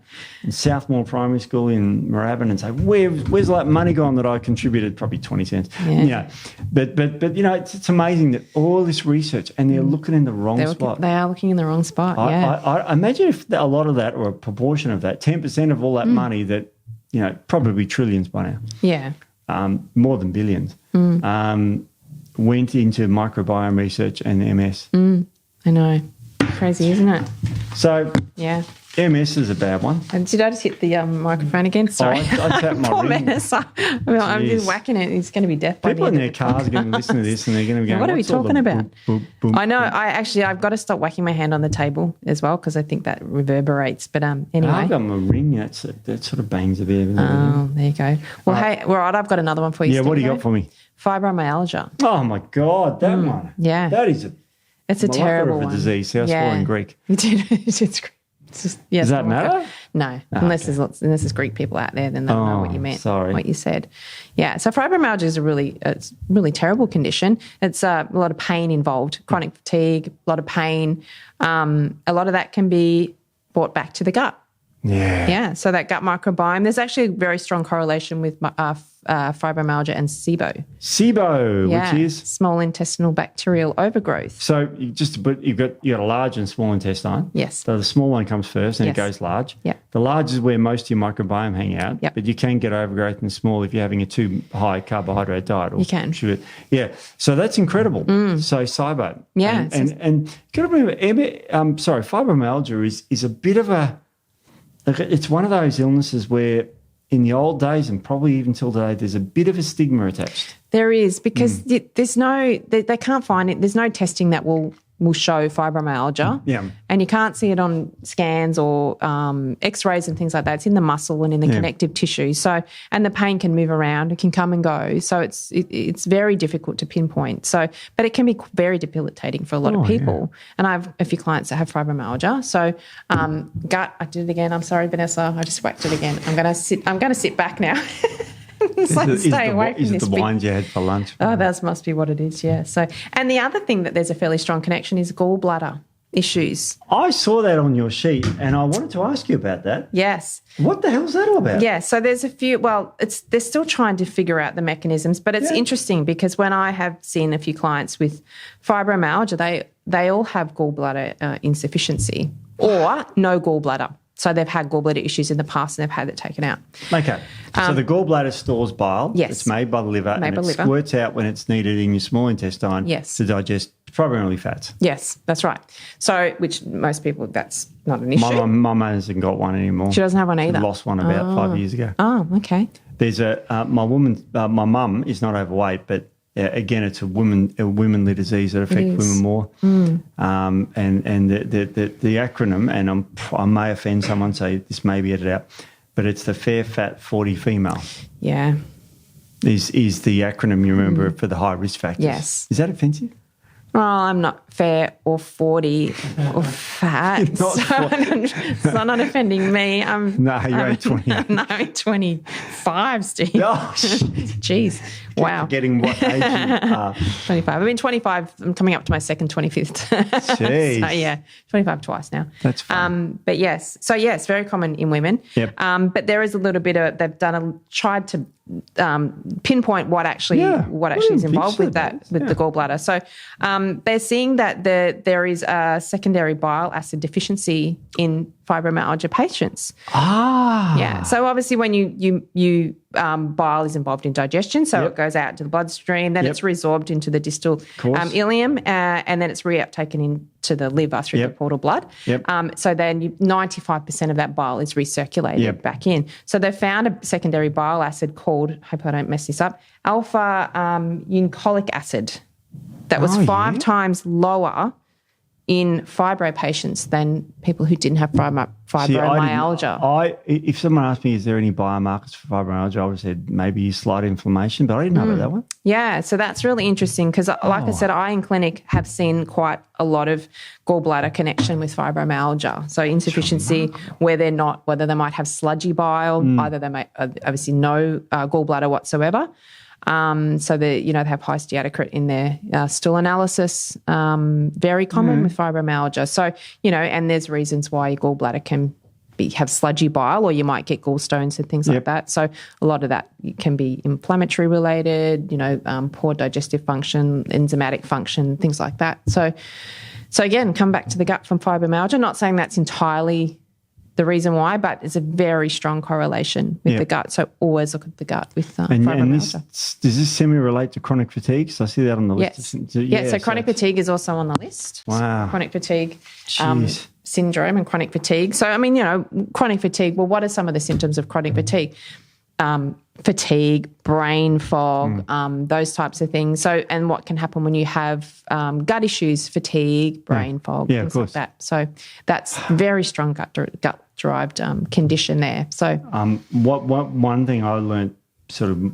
Southmore Primary School in Moorabbin and say, where's all that money gone that I contributed? Probably 20 cents. Yeah. But it's amazing that all this research, and they're looking in the wrong spot. They are looking in the wrong spot. I imagine if a lot of that, or a proportion of that, 10% of all that money that, probably trillions by now. Yeah. More than billions. Went into microbiome research and MS. I know. Crazy, isn't it? So, yeah. MS is a bad one. And did I just hit the microphone again? Sorry. I tapped my Poor ring. Menace. I'm just whacking it. He's going to be deaf by People in their cars are going to listen to this and they're going to be going, what are we talking about? Boom, boom, I know. I've got to stop whacking my hand on the table as well because I think that reverberates. But anyway. I've got my ring. That sort of bangs a bit. Oh, there you go. Well, hey, all right, I've got another one for you. Yeah, what do you got for me? Fibromyalgia. Oh, my God, that one. Yeah. That is it's a terrible one. Disease. See, I swore in Greek. It's Greek. Does that matter? No, unless there's Greek people out there, then they'll know what you meant, what you said. Yeah, so fibromyalgia is a really terrible condition. It's a lot of pain involved, chronic fatigue, a lot of pain. A lot of that can be brought back to the gut. Yeah. Yeah, so that gut microbiome, there's actually a very strong correlation with fibromyalgia and SIBO. SIBO, which is? Small intestinal bacterial overgrowth. So you've got a large and small intestine. Yes. So the small one comes first and it goes large. Yeah. The large is where most of your microbiome hang out. Yep. But you can get overgrowth in small if you're having a too high carbohydrate diet. You can. Yeah. So that's incredible. So SIBO. Yeah. And got to remember, fibromyalgia is a bit of it's one of those illnesses where in the old days and probably even till today, there's a bit of a stigma attached. There is because there's no, they can't find it. There's no testing that will show fibromyalgia. Yeah. And you can't see it on scans or x-rays and things like that. It's in the muscle and in the connective tissue. So, and the pain can move around. It can come and go. So it's very difficult to pinpoint. So, but it can be very debilitating for a lot of people. Yeah. And I have a few clients that have fibromyalgia. So gut, I did it again. I'm sorry, Vanessa. I just whacked it again. I'm going to sit back now. It's like stay away from this. Is it the wines you had for lunch? Oh, that must be what it is, yeah. So, and the other thing that there's a fairly strong connection is gallbladder issues. I saw that on your sheet and I wanted to ask you about that. Yes. What the hell's that all about? Yeah, so there's a few, they're still trying to figure out the mechanisms, but it's interesting because when I have seen a few clients with fibromyalgia, they all have gallbladder insufficiency or no gallbladder. So they've had gallbladder issues in the past and they've had it taken out. Okay. So the gallbladder stores bile. Yes. It's made by the liver and it squirts out when it's needed in your small intestine to digest primarily fats. Yes, that's right. So, which most people, that's not an issue. My mum hasn't got one anymore. She doesn't have one either. She lost one about 5 years ago. Oh, okay. There's my mum is not overweight, but again, it's a womanly disease that affects women more. And the acronym, and I may offend someone, so this may be edited out, but it's the Fair Fat 40 Female. Yeah. Is the acronym you remember for the high risk factors? Yes. Is that offensive? Well, I'm not fair or 40 or fat. It's not offending me. You're only 20. No, I'm 25, Steve. Oh, jeez. Wow. Forgetting what age you are. 25. I've been 25. I'm coming up to my second 25th. Jeez. So, yeah, 25 twice now. That's fun. But yes. So, yes, very common in women. Yep. But there is a little bit of, they've tried to pinpoint what actually is involved with that, with the gallbladder. So they're seeing that there is a secondary bile acid deficiency in fibromyalgia patients. Yeah. So obviously when you bile is involved in digestion, so it goes out to the bloodstream, then it's resorbed into the distal ileum, and then it's reuptaken into the liver through the portal blood. So then 95% of that bile is recirculated back in. So they found a secondary bile acid called, hope I don't mess this up, alpha uncholic acid that was 5 times lower in fibro patients than people who didn't have fibromyalgia. If someone asked me, is there any biomarkers for fibromyalgia, I would have said maybe slight inflammation, but I didn't know about that one. Yeah, so that's really interesting because like I said, I in clinic have seen quite a lot of gallbladder connection with fibromyalgia. So insufficiency whether they might have sludgy bile, either they might obviously no gallbladder whatsoever. So they have high steatocrit in their stool analysis, very common with fibromyalgia. So, and there's reasons why your gallbladder can have sludgy bile or you might get gallstones and things like that. So a lot of that can be inflammatory related, poor digestive function, enzymatic function, things like that. So again, come back to the gut from fibromyalgia. Not saying that's entirely the reason why, but it's a very strong correlation with the gut. So always look at the gut with fibromyalgia. And does this semi-relate to chronic fatigue? So I see that on the list. So chronic fatigue is also on the list. Wow. Chronic fatigue. syndrome and chronic fatigue. So, I mean, chronic fatigue, well, what are some of the symptoms of chronic fatigue? Fatigue, brain fog, those types of things. So, and what can happen when you have gut issues, fatigue, brain fog, things like that. So that's very strong gut-derived condition there. So, one thing I learned sort of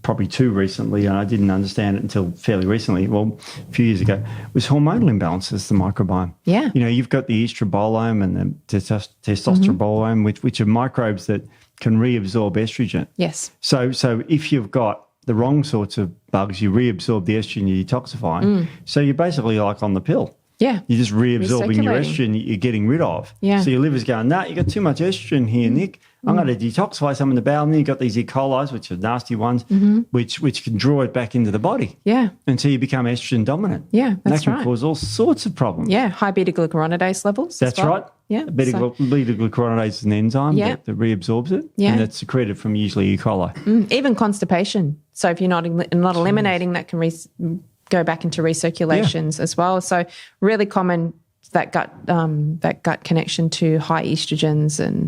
probably too recently, and I didn't understand it until fairly recently, well, a few years ago, was hormonal imbalances, the microbiome. Yeah. You've got the estrobolome and the testosterone, which are microbes that can reabsorb estrogen. Yes. So if you've got the wrong sorts of bugs, you reabsorb the estrogen, you're detoxifying. So you're basically like on the pill. Yeah. You're just reabsorbing your estrogen you're getting rid of. Yeah. So your liver's going, you got too much estrogen here, Nick. I'm going to detoxify some in the bowel. And then you've got these E. coli's, which are nasty ones, which can draw it back into the body. Yeah. Until you become estrogen dominant. Yeah, that's right. That can cause all sorts of problems. Yeah, high beta-glucuronidase levels. That's right. Yeah. Beta-glucuronidase is an enzyme that reabsorbs it. Yeah. And that's secreted from usually E. coli. Even constipation. So if you're not eliminating, that can go back into recirculations as well. So really common that gut connection to high estrogens and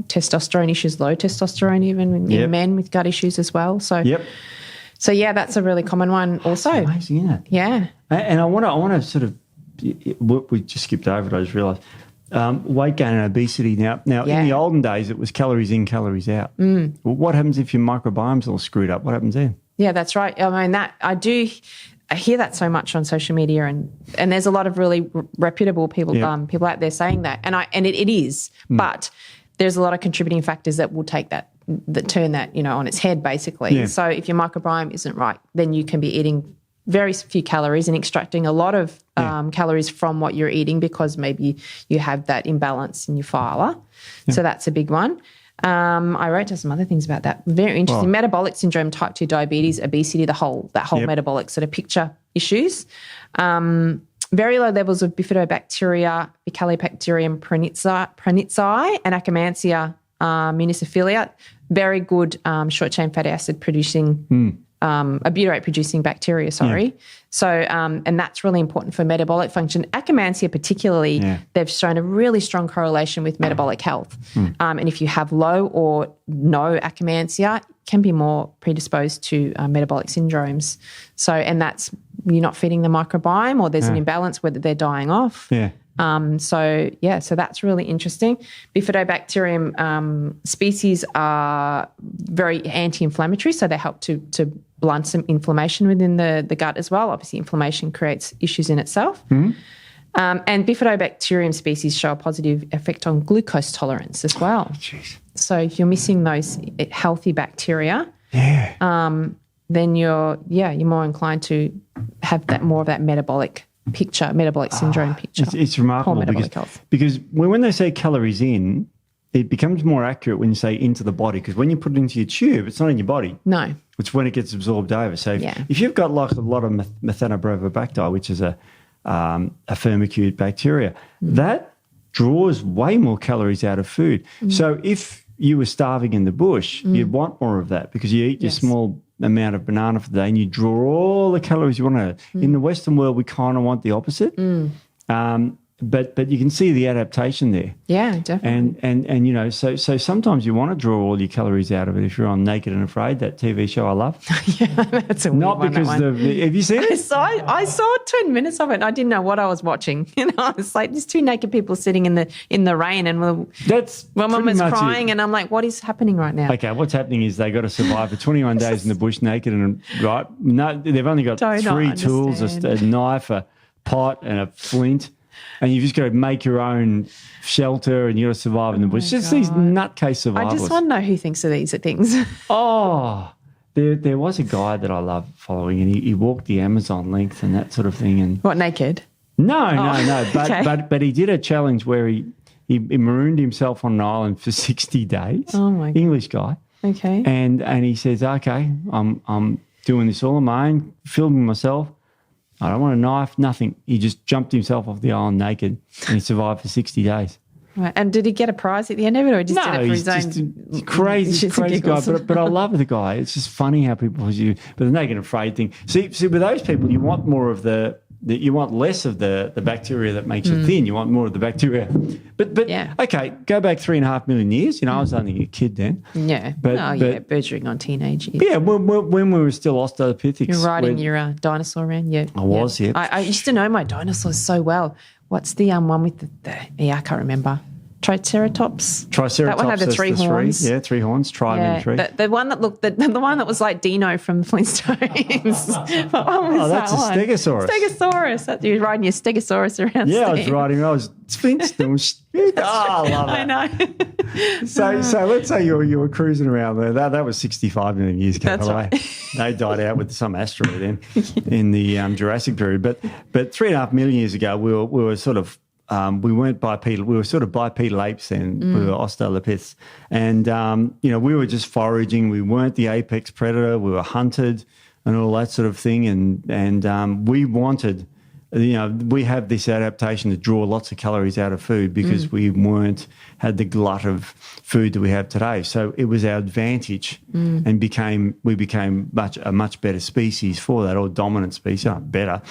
testosterone issues, low testosterone even in men with gut issues as well. So that's a really common one also. That's amazing, isn't it? Yeah. And I want to sort of, we just skipped over it, I just realised, weight gain and obesity. Now in the olden days it was calories in, calories out. Well, what happens if your microbiome's all screwed up? What happens then? Yeah, that's right. I mean, I hear that so much on social media, and there's a lot of really reputable people people out there saying that, and it is, but there's a lot of contributing factors that will take that turn that on its head basically. Yeah. So if your microbiome isn't right, then you can be eating very few calories and extracting a lot of calories from what you're eating because maybe you have that imbalance in your fiber. Yeah. So that's a big one. I wrote down some other things about that. Very interesting. Metabolic syndrome, type 2 diabetes, obesity, that whole metabolic sort of picture issues. Very low levels of bifidobacteria, Bacillobacterium pranitzii, and Akkermansia municipilia. Very good short-chain fatty acid producing, a butyrate producing bacteria, So, and that's really important for metabolic function. Akkermansia particularly, they've shown a really strong correlation with metabolic health. And if you have low or no Akkermansia, can be more predisposed to metabolic syndromes. So, and that's, you're not feeding the microbiome or there's an imbalance whether they're dying off. Yeah. So that's really interesting. Bifidobacterium species are very anti-inflammatory, so they help to blunt some inflammation within the gut as well. Obviously, inflammation creates issues in itself. And Bifidobacterium species show a positive effect on glucose tolerance as well. Jeez. So if you're missing those healthy bacteria, then you're more inclined to have that more of that metabolic syndrome picture. It's remarkable because when they say calories in, it becomes more accurate when you say into the body, because when you put it into your tube, it's not in your body. No. It's when it gets absorbed over. So if you've got like a lot of Methanobrevibacter, which is a firmicute bacteria, that draws way more calories out of food. So if you were starving in the bush, you'd want more of that because you eat your small amount of banana for the day and you draw all the calories you want to. In the Western world, we kind of want the opposite. But you can see the adaptation there. Yeah, definitely. And so sometimes you want to draw all your calories out of it if you're on Naked and Afraid, that TV show I love. That's a weird Not one, because have you seen it? I saw 10 minutes of it and I didn't know what I was watching. I was like, there's two naked people sitting in the rain and one was crying and I'm like, what is happening right now? Okay, what's happening is they got to survive for 21 days in the bush naked and no, they've only got three tools, a knife, a pot and a flint. And you've just got to make your own shelter and you've got to survive in the bush. Just these nutcase survivors. I just want to know who thinks of these things. There was a guy that I love following and he walked the Amazon length and that sort of thing. And what, naked? No. But he did a challenge where he marooned himself on an island for 60 days. Oh, my God. English guy. Okay. And he says, okay, I'm doing this all on my own, filming myself. I don't want a knife, nothing. He just jumped himself off the island naked and he survived for 60 days. Right. And did he get a prize at the end of it or just did it for his own? Just a crazy guy. But I love the guy. It's just funny how people use. But the Naked and Afraid thing. See, with those people, you want more of the you want less of the bacteria that makes you thin. You want more of the bacteria. But okay, go back 3.5 million years. I was only a kid then. Yeah. But verging on teenage years. Yeah, when we were still Australopithecus. You're riding your dinosaur around. Yeah. I was, yeah. I used to know my dinosaurs so well. What's the one with I can't remember. Triceratops. That one had the three horns. Yeah, 3 horns. Tree. The one that looked the one that was like Dino from the Flintstones. That's a Stegosaurus. Stegosaurus. You're riding your Stegosaurus around. Yeah, Steve. I was Flintstones. I love it. I know. So let's say you were cruising around there. That was 65 million years ago. That's right. They died out with some asteroid in the Jurassic period. But 3.5 million years ago, we were sort of we weren't bipedal. We were sort of bipedal apes then. We were Australopiths. And, we were just foraging. We weren't the apex predator. We were hunted and all that sort of thing. And we wanted, we have this adaptation to draw lots of calories out of food because we had the glut of food that we have today. So it was our advantage and we became a much better species for that, or dominant species, not better,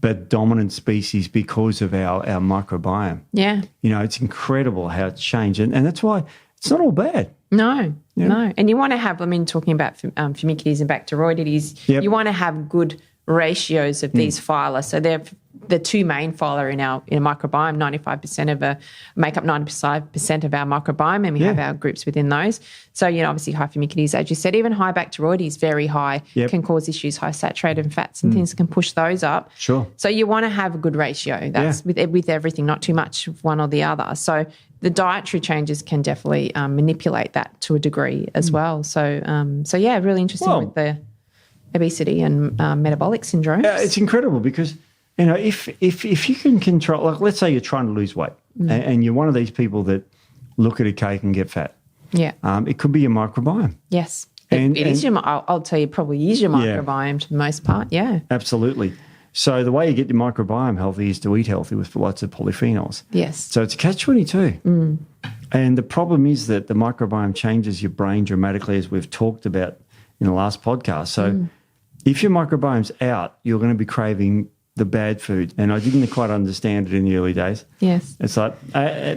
but dominant species because of our microbiome. Yeah. It's incredible how it's changed. And that's why it's not all bad. No. And you want to have, talking about Fibromyalgia and Bacteroidetes, you want to have good ratios of these phyla. So they're the two main phyla in a microbiome. 95% make up 95% of our microbiome, and we have our groups within those. So obviously high Fibromyalgia, as you said, even high Bacteroides, very high, can cause issues. High saturated fats and things can push those up. Sure. So you want to have a good ratio. That's with everything, not too much of one or the other. So the dietary changes can definitely manipulate that to a degree as well. So really interesting with the obesity and metabolic syndromes. It's incredible because, if you can control, like let's say you're trying to lose weight and you're one of these people that look at a cake and get fat. Yeah. It could be your microbiome. Yes. I'll tell you, probably is your microbiome to the most part. Yeah. Absolutely. So the way you get your microbiome healthy is to eat healthy with lots of polyphenols. Yes. So it's a catch-22. And the problem is that the microbiome changes your brain dramatically, as we've talked about in the last podcast. So if your microbiome's out, you're going to be craving the bad food. And I didn't quite understand it in the early days. Yes. It's like,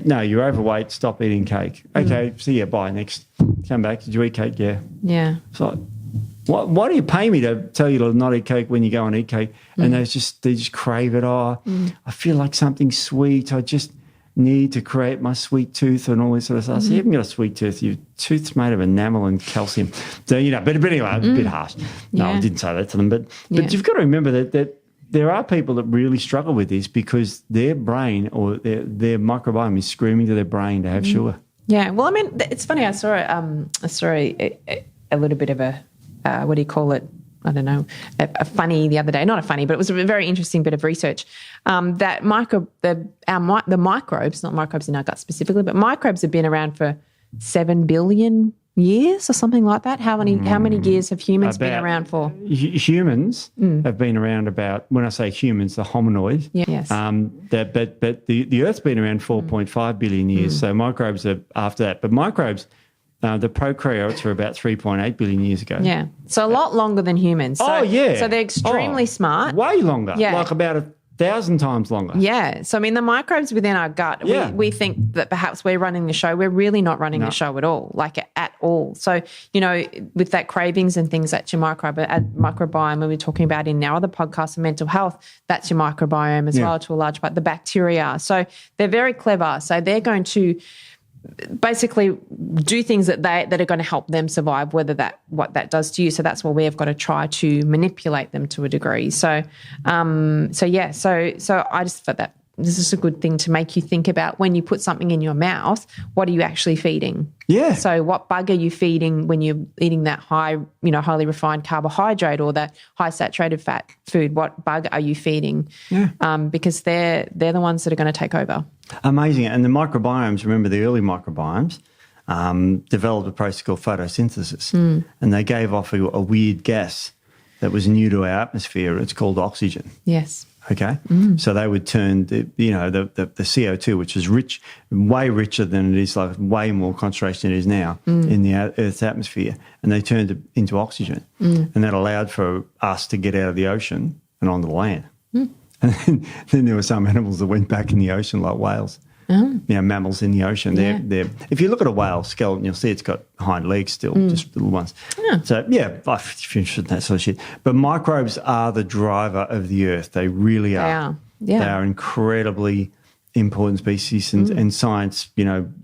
no, you're overweight, stop eating cake. Okay, see ya, bye, next. Come back, did you eat cake? Yeah. Yeah. It's like, why do you pay me to tell you to not eat cake when you go and eat cake? And they just crave it. I feel like something sweet. I just need to create my sweet tooth and all this sort of stuff. So you haven't got a sweet tooth. Your tooth's made of enamel and calcium. So, but anyway, a bit harsh. No, I didn't say that to them. But you've got to remember that there are people that really struggle with this because their brain or their microbiome is screaming to their brain to have sugar. Yeah. Well, it's funny. I saw a little bit of a, what do you call it? I don't know, a funny the other day. Not a funny, but it was a very interesting bit of research that the microbes, not microbes in our gut specifically, but microbes have been around for 7 billion years or something like that. How many years have humans been around for? Humans have been around about, when I say humans, the hominoid. Yes. But the Earth's been around 4.5 billion years, so microbes are after that. But microbes, the prokaryotes are about 3.8 billion years ago. Yeah. So a lot longer than humans. So, So they're extremely smart. Way longer. Yeah. Like about 1,000 times longer. Yeah. So, the microbes within our gut, we think that perhaps we're running the show. We're really not running the show at all, at all. So, with that cravings and things, that's your microbiome. And we're talking about in our other podcast of mental health, that's your microbiome as well to a large part, the bacteria. So they're very clever. So they're going to basically do things that are going to help them survive, what that does to you. So that's what we have got to try to manipulate them to a degree. So I just thought that this is a good thing to make you think about when you put something in your mouth, what are you actually feeding? Yeah. So what bug are you feeding when you're eating that high, highly refined carbohydrate or that high saturated fat food? What bug are you feeding? Yeah. Because they're the ones that are going to take over. Amazing. And the microbiomes, remember the early microbiomes, developed a process called photosynthesis. And they gave off a weird gas that was new to our atmosphere. It's called oxygen. Yes. Okay, so they would turn the CO2, which is way richer than it is, like way more concentration than it is now in the Earth's atmosphere, and they turned it into oxygen, and that allowed for us to get out of the ocean and onto the land. And then there were some animals that went back in the ocean, like whales. Mammals in the ocean. They're if you look at a whale skeleton, you'll see it's got hind legs still, just little ones. So, if you're interested in that sort of shit. But microbes are the driver of the earth. They really are. They are incredibly important species, and science,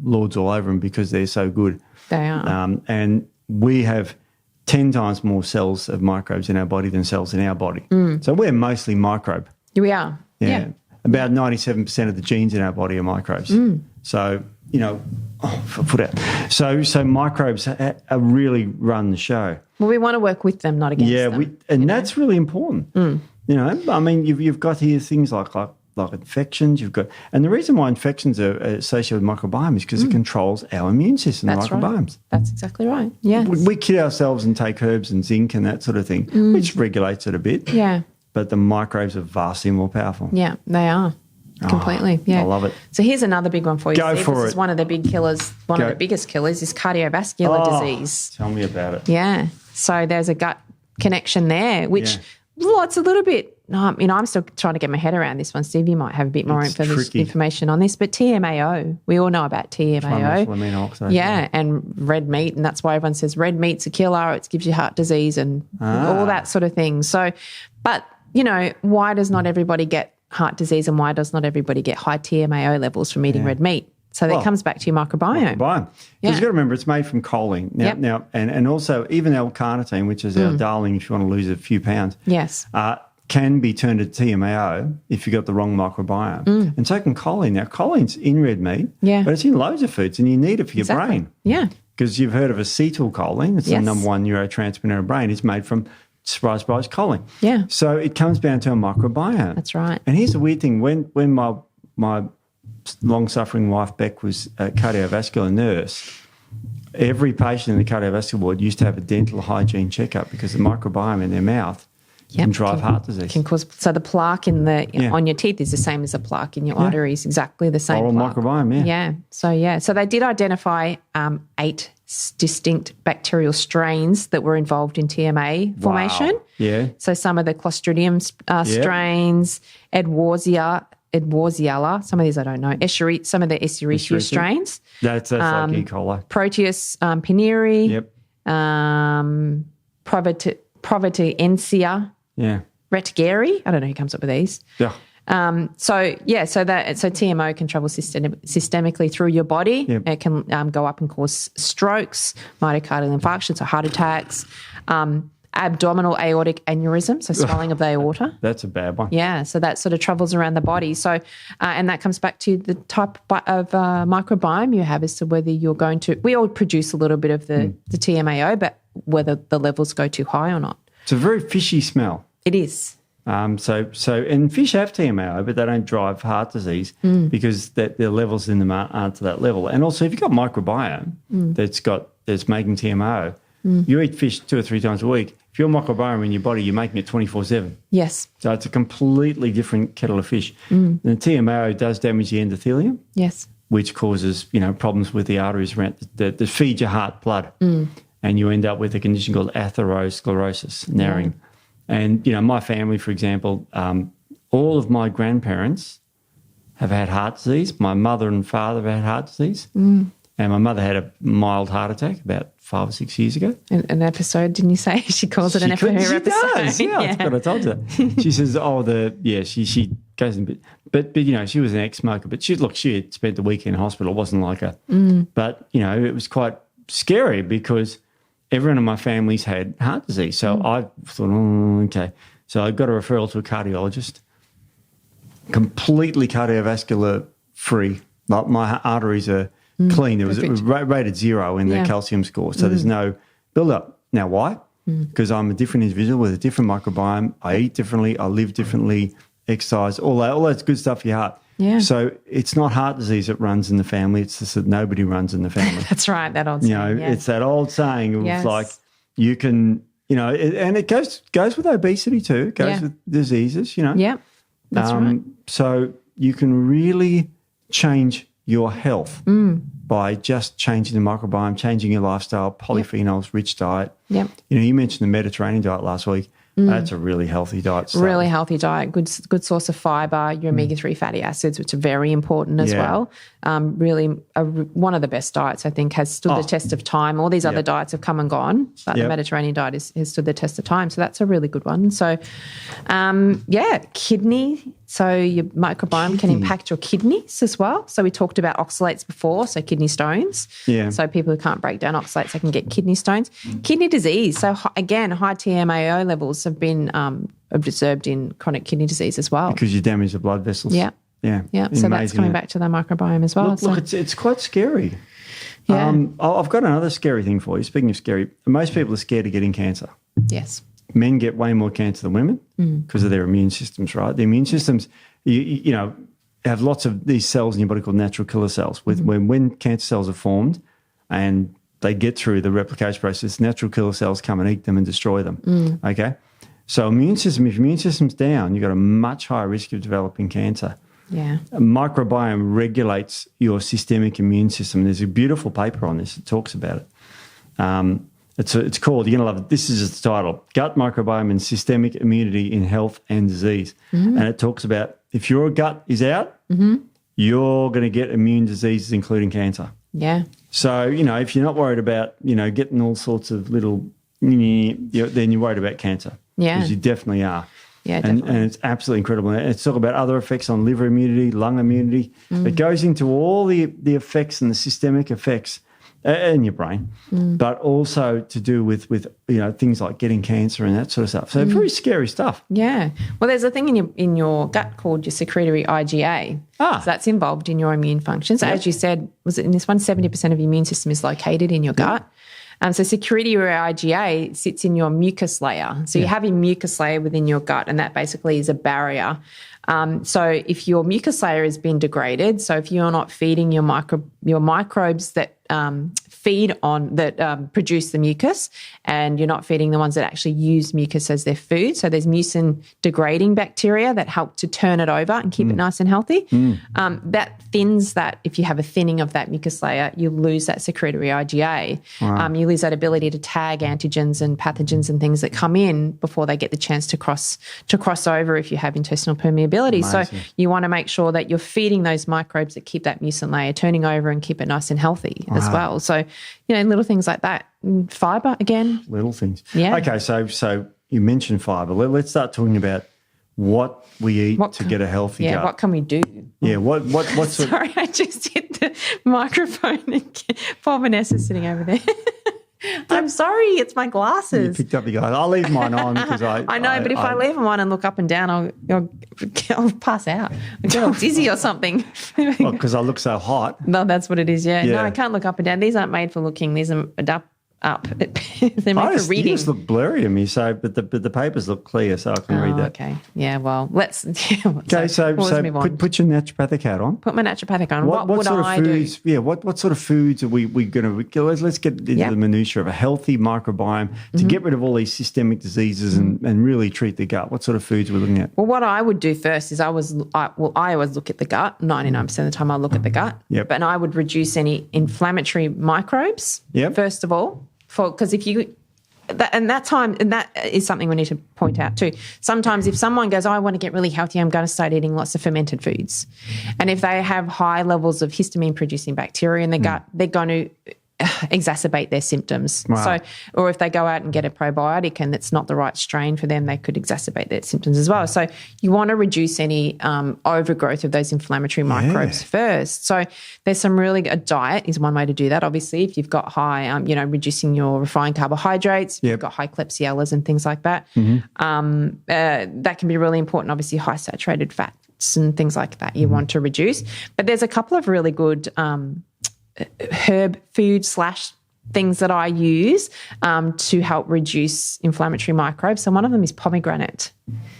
lords all over them because they're so good. They are. And we have 10 times more cells of microbes in our body than cells in our body. So we're mostly microbe. We are. Yeah. About 97% of the genes in our body are microbes. So, foot out. So microbes are really run the show. Well, we want to work with them, not against them. And that's really important. I mean, you've got here things like infections. And the reason why infections are associated with microbiome is because it controls our immune system, That's the microbiomes. Right. That's exactly right. Yeah. We kid ourselves and take herbs and zinc and that sort of thing, which regulates it a bit. Yeah. But the microbes are vastly more powerful. Yeah, they are. Completely. Yeah. I love it. So here's another big one for you. Go Steve. for This it. is one of the big killers. One of the biggest killers is cardiovascular disease. Tell me about it. Yeah. So there's a gut connection there, which it's a little bit, I'm still trying to get my head around this one. Steve, you might have a bit more information on this. But TMAO, we all know about TMAO. Amino oxidase. Yeah, and red meat. And that's why everyone says red meat's a killer. It gives you heart disease and all that sort of thing. So, but, why does not everybody get heart disease and why does not everybody get high TMAO levels from eating red meat? So that comes back to your microbiome. Because you've got to remember it's made from choline. Now, and also even L-carnitine, which is our darling if you want to lose a few pounds. Yes. Can be turned into TMAO if you've got the wrong microbiome. And so can choline. Now, choline's in red meat, but it's in loads of foods and you need it for your brain. Yeah. Because you've heard of acetylcholine. It's the number one neurotransmitter in our brain. It's made from, surprise, choline. Yeah. So it comes down to a microbiome. That's right. And here's the weird thing. When my long-suffering wife, Beck, was a cardiovascular nurse, every patient in the cardiovascular ward used to have a dental hygiene checkup because the microbiome in their mouth can drive heart disease. Can cause, so the plaque on your teeth is the same as the plaque in your arteries, exactly the same. Oral microbiome, So they did identify 8 distinct bacterial strains that were involved in TMA formation. Wow. Yeah. So some of the Clostridium strains, Edwardiella, some of these I don't know, some of the Escherichia strains. That's like E. coli. Proteus pineae. Providentia. Yeah. Retgeri. I don't know who comes up with these. Yeah. So TMO can travel systemically through your body. Yep. It can go up and cause strokes, myocardial infarctions, so heart attacks, abdominal aortic aneurysm, so swelling of the aorta. That's a bad one. Yeah, so that sort of travels around the body. So, and that comes back to the type of microbiome you have as to whether you're going to. We all produce a little bit of the TMAO, but whether the levels go too high or not. It's a very fishy smell. It is. And fish have TMAO, but they don't drive heart disease because their levels in them aren't to that level. And also, if you've got microbiome that's making TMAO, you eat fish 2 or 3 times a week. If your microbiome in your body, you're making it 24/7. Yes. So it's a completely different kettle of fish. And the TMAO does damage the endothelium. Yes. Which causes problems with the arteries around that feed your heart blood, and you end up with a condition called atherosclerosis, narrowing. And my family, for example, all of my grandparents have had heart disease. My mother and father have had heart disease, and my mother had a mild heart attack about 5 or 6 years ago. An episode, didn't you say? She calls it an episode. She does. Yeah, that's what I told her. She says, she goes in a bit. But she was an ex-smoker. But she had spent the weekend in hospital. It wasn't like a... But, it was quite scary because everyone in my family's had heart disease. So I thought, okay. So I got a referral to a cardiologist, completely cardiovascular free. Like my arteries are clean. It was rated 0 in their calcium score. So there's no build-up. Now, why? Because I'm a different individual with a different microbiome. I eat differently. I live differently, exercise, all that's good stuff for your heart. Yeah. So it's not heart disease that runs in the family. It's just that nobody runs in the family. That's right, that old saying. It's that old saying of like you can, and it goes with obesity too. It goes with diseases, Yeah, that's right. So you can really change your health by just changing the microbiome, changing your lifestyle, polyphenols, rich diet. Yep. You mentioned the Mediterranean diet last week. That's a really healthy diet. Really healthy diet, good source of fibre, your omega-3 fatty acids, which are very important as well. Really one of the best diets, I think, has stood the test of time. All these other diets have come and gone, but the Mediterranean diet has stood the test of time. So that's a really good one. So, kidney. So your microbiome can impact your kidneys as well. So we talked about oxalates before, so kidney stones. Yeah. So people who can't break down oxalates, they can get kidney stones. Kidney disease. So again, high TMAO levels have been observed in chronic kidney disease as well. Because you damage the blood vessels. Yeah. Yeah. Yeah. So that's coming back to the microbiome as well. Look, it's quite scary. Yeah. I've got another scary thing for you. Speaking of scary, most people are scared of getting cancer. Yes. Men get way more cancer than women because of their immune systems, right? The immune systems, you know, have lots of these cells in your body called natural killer cells. When cancer cells are formed and they get through the replication process, natural killer cells come and eat them and destroy them, okay? So if your immune system's down, you've got a much higher risk of developing cancer. Yeah. A microbiome regulates your systemic immune system. There's a beautiful paper on this that talks about it. It's called, you're going to love it, this is its title, Gut Microbiome and Systemic Immunity in Health and Disease. And it talks about if your gut is out, you're going to get immune diseases, including cancer. Yeah. So, you know, if you're not worried about, you know, getting all sorts of little, then you're worried about cancer. Yeah. Because you definitely are. Yeah, definitely. And it's absolutely incredible. It's talk about other effects on liver immunity, lung immunity. It goes into all the effects and the systemic effects in your brain, but also to do with you know, things like getting cancer and that sort of stuff. So very scary stuff. Yeah. Well, there's a thing in your gut called your secretory IgA. So that's involved in your immune function. So as you said, was it in this one, 70% of your immune system is located in your gut. So secretory IgA sits in your mucus layer. So you have a mucus layer within your gut, and that basically is a barrier. So if your mucus layer has been degraded, so if you're not feeding your microbes that produce the mucus, and you're not feeding the ones that actually use mucus as their food. So there's mucin degrading bacteria that help to turn it over and keep it nice and healthy. That thins that. If you have a thinning of that mucus layer, you lose that secretory IgA. Wow. You lose that ability to tag antigens and pathogens and things that come in before they get the chance to cross over if you have intestinal permeability. Amazing. So you want to make sure that you're feeding those microbes that keep that mucin layer turning over and keep it nice and healthy as well. So, you know, little things like that. Fibre, again. Little things. Yeah. Okay, so you mentioned fibre. Let's start talking about what we eat to get a healthy gut. Yeah, what can we do? Yeah, what sort of... Sorry, I just hit the microphone and Paul Vanessa's sitting over there. I'm sorry, it's my glasses. You picked up the glasses. I'll leave mine on because I know, but if I leave them on and look up and down, I'll pass out. I'll get all dizzy or something. Well, because I look so hot. No, that's what it is, yeah. No, I can't look up and down. These aren't made for looking. These are up. They're made for reading. You just look blurry to me, but the papers look clear, so I can read that. Okay. Yeah, well, let's... Okay, so put your naturopathic hat on. Put my naturopathic on. What would sort of I foods, do? Yeah, what sort of foods are we going to... Let's get into the minutiae of a healthy microbiome to get rid of all these systemic diseases and really treat the gut. What sort of foods are we looking at? Well, what I would do first is I always look at the gut. 99% of the time I look at the gut. Yep. But I would reduce any inflammatory microbes, first of all. Because if you, that is something we need to point out too. Sometimes if someone goes, I want to get really healthy, I'm going to start eating lots of fermented foods. And if they have high levels of histamine producing bacteria in the gut, they're going to exacerbate their symptoms. Wow. So, or if they go out and get a probiotic and it's not the right strain for them, they could exacerbate their symptoms as well. So you want to reduce any overgrowth of those inflammatory microbes first. So there's a diet is one way to do that. Obviously, if you've got high, reducing your refined carbohydrates, if you've got high Klebsiellas and things like that, that can be really important. Obviously, high saturated fats and things like that you want to reduce. But there's a couple of really good herb food / things that I use to help reduce inflammatory microbes. So one of them is pomegranate.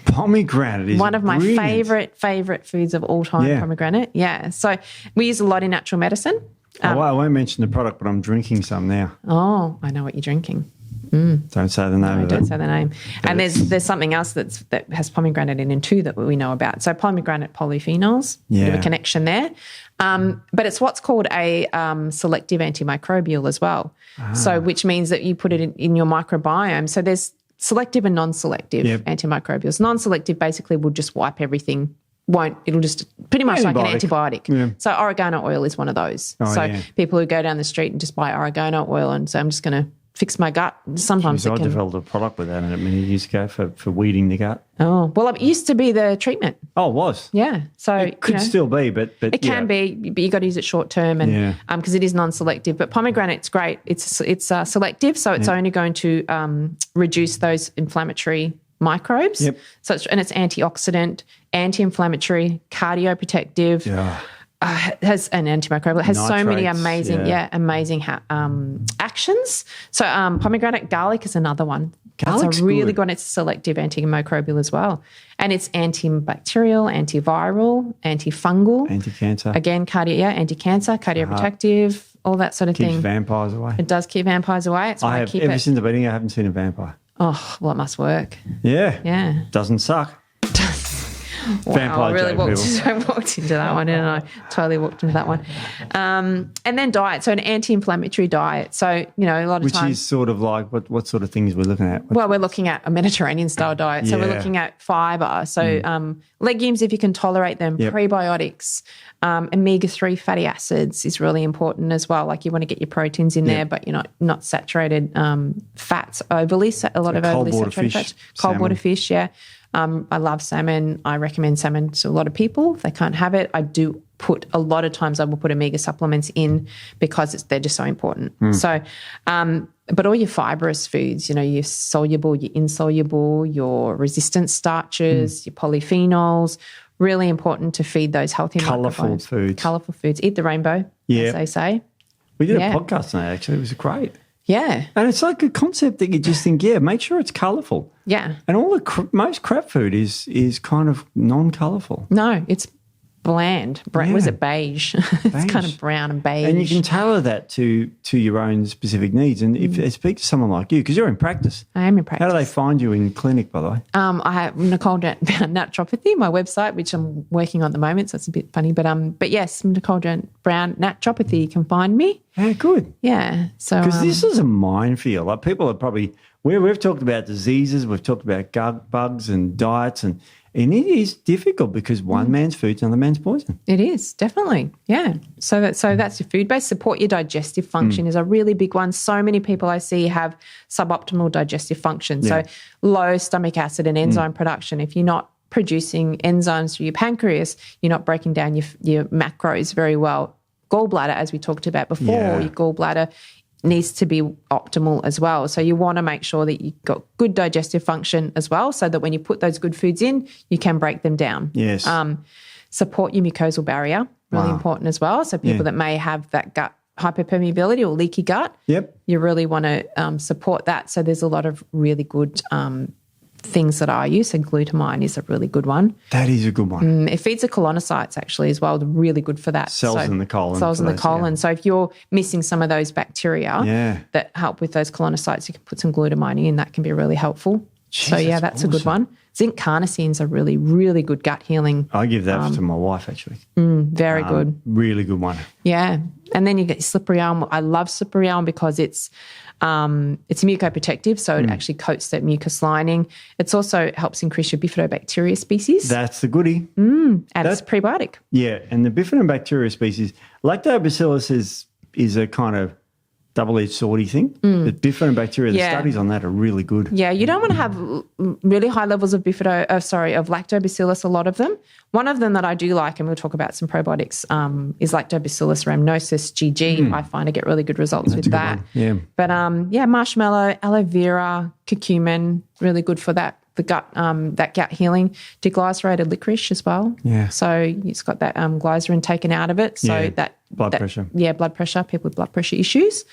Pomegranate is one of my brilliant. favorite foods of all time. Pomegranate. Yeah. So we use a lot in natural medicine. I won't mention the product, but I'm drinking some now. Oh, I know what you're drinking. Don't say the name of it. Don't say the name. And there's something else that has pomegranate in it too that we know about. So pomegranate polyphenols, bit of a connection there. But it's what's called a selective antimicrobial as well. So which means that you put it in your microbiome. So there's selective and non-selective antimicrobials. Non-selective basically will just wipe everything. It'll just pretty much like an antibiotic. Yeah. So oregano oil is one of those. People who go down the street and just buy oregano oil and say, I'm just going to fix my gut. Sometimes I developed a product with that in it many years ago for weeding the gut. Oh, well, it used to be the treatment. Oh, it was? Yeah. So it could still be, but it can be, but you got to use it short term and because it is non-selective. But pomegranate's great. It's selective, so it's only going to reduce those inflammatory microbes. Yep. And it's antioxidant, anti-inflammatory, cardioprotective. Yeah. Has an antimicrobial. It has so many amazing, actions. So pomegranate garlic is another one. Garlic's a really good. It's a selective antimicrobial as well, and it's antibacterial, antiviral, antifungal, anti-cancer. Again, anti-cancer, cardioprotective, all that sort of thing. Keeps vampires away. It does keep vampires away. It's why I keep ever since I've been here, I haven't seen a vampire. Oh, well, it must work. Yeah. Yeah. Doesn't suck. Wow, I really walked into that one, and I totally walked into that one. And then diet, so an anti-inflammatory diet. So, a lot of times. Which is sort of like, what sort of things we're looking at? Well, we're looking at a Mediterranean-style diet. So we're looking at fibre. So legumes, if you can tolerate them, prebiotics, omega-3 fatty acids is really important as well. Like you want to get your proteins in there, but you're not saturated fats overly, a lot of overly saturated fats. Cold water fish, I love salmon. I recommend salmon to a lot of people. If they can't have it, I do put a lot of times I will put omega supplements in because they're just so important. So, but all your fibrous foods, your soluble, your insoluble, your resistant starches, your polyphenols, really important to feed those healthy colourful foods. Colourful foods. Eat the rainbow, as they say. We did a podcast on that, actually. It was great. Yeah. And it's like a concept that you just think, make sure it's colourful. Yeah. And most crap food is kind of non-colourful. No, it's bland. Was it beige? It's kind of brown and beige. And you can tailor that to your own specific needs. And if I speak to someone like you, because you're in practice. I am in practice. How do they find you in clinic, by the way? I have Nicole Brown Naturopathy, my website, which I'm working on at the moment, so it's a bit funny. But yes, Nicole Brown Naturopathy, you can find me. Yeah, good. Yeah. So because this is a minefield. Like people are probably we've talked about diseases, we've talked about gut bugs and diets, and it is difficult because one man's food's another man's poison. It is, definitely. Yeah. So that's your food base. Support your digestive function is a really big one. So many people I see have suboptimal digestive function. So low stomach acid and enzyme production. If you're not producing enzymes through your pancreas, you're not breaking down your macros very well. Gallbladder, as we talked about before, your gallbladder needs to be optimal as well. So you want to make sure that you've got good digestive function as well, so that when you put those good foods in, you can break them down. Yes. Support your mucosal barrier, really important as well. So people that may have that gut hyperpermeability or leaky gut, you really want to support that. So there's a lot of really good things that I use, and glutamine is a really good one. That is a good one. It feeds the colonocytes actually as well, really good for that. Cells in the colon. Cells in the colon. So if you're missing some of those bacteria that help with those colonocytes, you can put some glutamine in. That can be really helpful. Jeez, so that's awesome. A good one. Zinc carnosine is a really, really good gut healing. I give that to my wife actually. Very good. Really good one. Yeah. And then you get slippery elm. I love slippery elm because it's mucoprotective, so it actually coats that mucus lining. It also helps increase your bifidobacteria species. That's the goodie. And it's prebiotic. Yeah, and the bifidobacteria species, lactobacillus is a kind of double-edged swordy thing. The bifidobacteria, the studies on that are really good. Yeah, you don't want to have really high levels of lactobacillus, a lot of them. One of them that I do like, and we'll talk about some probiotics, is lactobacillus rhamnosus GG. I find I get really good results with that. Yeah. But marshmallow, aloe vera, curcumin, really good for that. The gut, that gut healing. Deglycerated licorice as well. Yeah. So it's got that glycerin taken out of it. So that blood pressure. Yeah, blood pressure. People with blood pressure issues.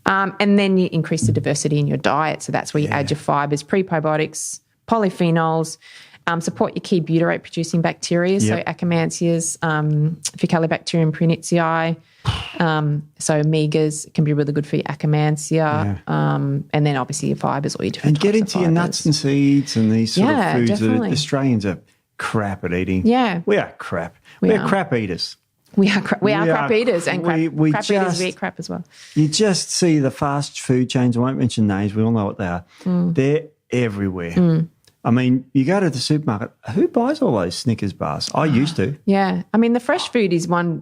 And then you increase the diversity in your diet. So that's where you add your fibers, prebiotics, polyphenols. Support your key butyrate producing bacteria. So Akkermansias, Faecalibacterium prunitii. So omegas can be really good for your Akkermansia. And then obviously your fibers, all your different types of fibers. And get into your nuts and seeds and these sort of foods that Australians are crap at eating. Yeah. We are crap. We are crap eaters. We are crap eaters, and crap eaters, we eat crap as well. You just see the fast food chains, I won't mention names, we all know what they are. everywhere. I mean, you go to the supermarket, who buys all those Snickers bars? I used to. Yeah. I mean, the fresh food is one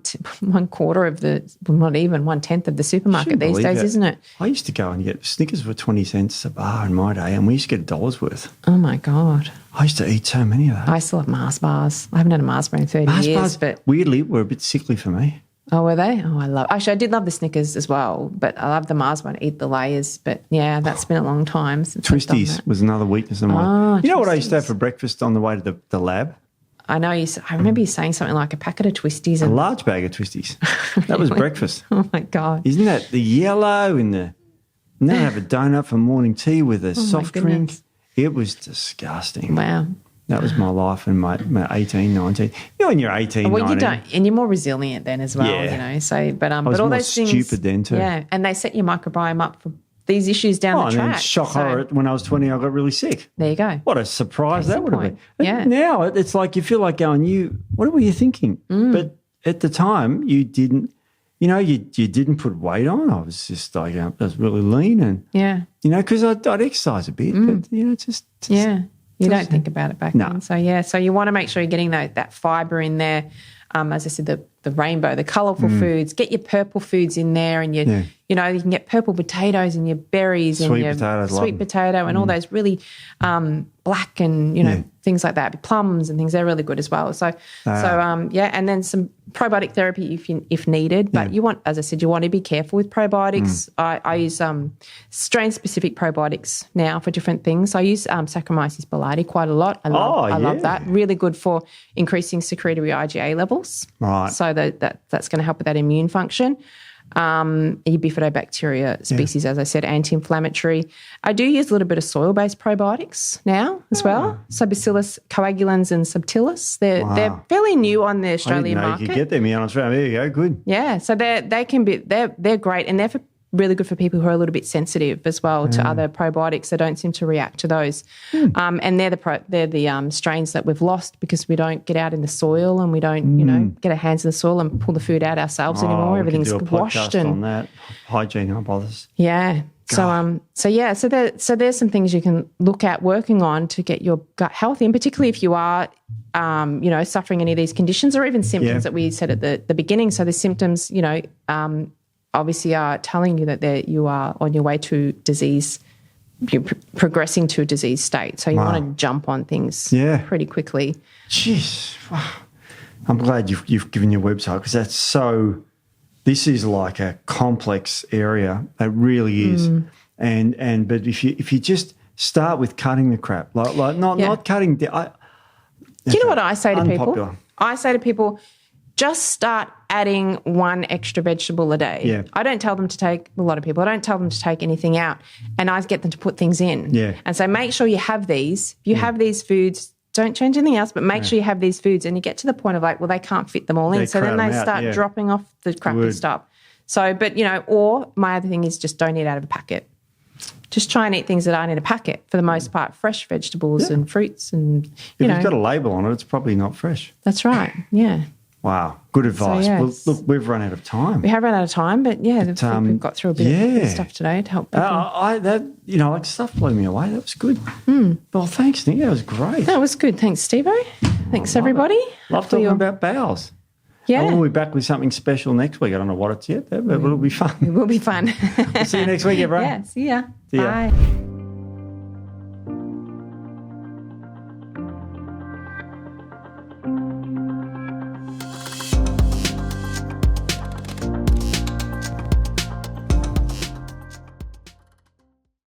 quarter of not even 1/10 of the supermarket these days, isn't it? I used to go and get Snickers for 20 cents a bar in my day, and we used to get $1 worth. Oh, my God. I used to eat so many of those. I still have Mars bars. I haven't had a Mars bar in 30 years. Bars, but weirdly, were a bit sickly for me. Oh, were they? Oh, actually, I did love the Snickers as well, but I love the Mars one, eat the layers. But, yeah, that's been a long time since I've done Twisties that. was another weakness of mine. Oh, you know what I used to have for breakfast on the way to the lab? I know. I remember you saying something like a packet of Twisties. A large bag of Twisties. That was breakfast. Oh, my God. Isn't that the yellow and then I have a donut for morning tea with a soft drink. It was disgusting. Wow. That was my life in my 18, 19. You know, when you're 18, well, 19. You don't, and you're more resilient then as well, you know. So, but all more those things, stupid then too. Yeah, and they set your microbiome up for these issues down the track. And then shock horror, when I was 20, I got really sick. There you go. What a surprise that would have been. Yeah. Now it's like you feel like going, what were you thinking? But at the time, you didn't. You know, you didn't put weight on. I was just like, I was really lean and because I'd exercise a bit, but just You don't think about it back then. So you want to make sure you're getting that fibre in there. As I said, the rainbow, the colourful foods. Get your purple foods in there, and you can get purple potatoes and your berries and your sweet potato and all those really black and things like that, plums and things. They're really good as well. And then some probiotic therapy if needed. But you want, as I said, you want to be careful with probiotics. I use strain-specific probiotics now for different things. I use Saccharomyces boulardii quite a lot. I love that. Really good for increasing secretory IgA levels. Right. So that's going to help with that immune function. Your bifidobacteria species, as I said, anti-inflammatory. I do use a little bit of soil-based probiotics now as well. So Bacillus coagulans and subtilis. They're fairly new on the Australian market. You could get them here in Australia. There you go, good. Yeah, so they're great, and they're really good for people who are a little bit sensitive as well to other probiotics. They don't seem to react to those. And they're the strains that we've lost because we don't get out in the soil and we don't, get our hands in the soil and pull the food out ourselves anymore. Everything's washed on that hygiene hypothesis. Yeah. God. So there's some things you can look at working on to get your gut healthy, and particularly if you are, suffering any of these conditions or even symptoms that we said at the beginning. So the symptoms, obviously are telling you that you are on your way to disease, you're progressing to a disease state. So you want to jump on things pretty quickly. Jeez. Wow. I'm glad you've given your website because that's so – this is like a complex area. It really is. But if you just start with cutting the crap, not cutting – do you know what I say to people? I say to people – just start adding one extra vegetable a day. Yeah. I don't tell them to take, a lot of people, I don't tell them to take anything out, and I get them to put things in. Yeah. And so make sure you have these. If you have these foods, don't change anything else, but make sure you have these foods, and you get to the point of they can't fit them all in. So then they start dropping off the crappy stuff. So, but, or my other thing is just don't eat out of a packet. Just try and eat things that aren't in a packet for the most part, fresh vegetables and fruits and, If you've got a label on it, it's probably not fresh. That's right, yeah. Wow, good advice. So, well, look, we've run out of time. We have run out of time, but I think we've got through a bit of stuff today to help people. Stuff blew me away. That was good. Well, thanks, Nic. That was great. That was good. Thanks, Steve-O. Thanks, everybody. Love talking about bowels. Yeah. We'll be back with something special next week. I don't know what it's yet, but it'll be fun. It will be fun. We'll see you next week, everyone. Yeah, see ya. See ya. Bye.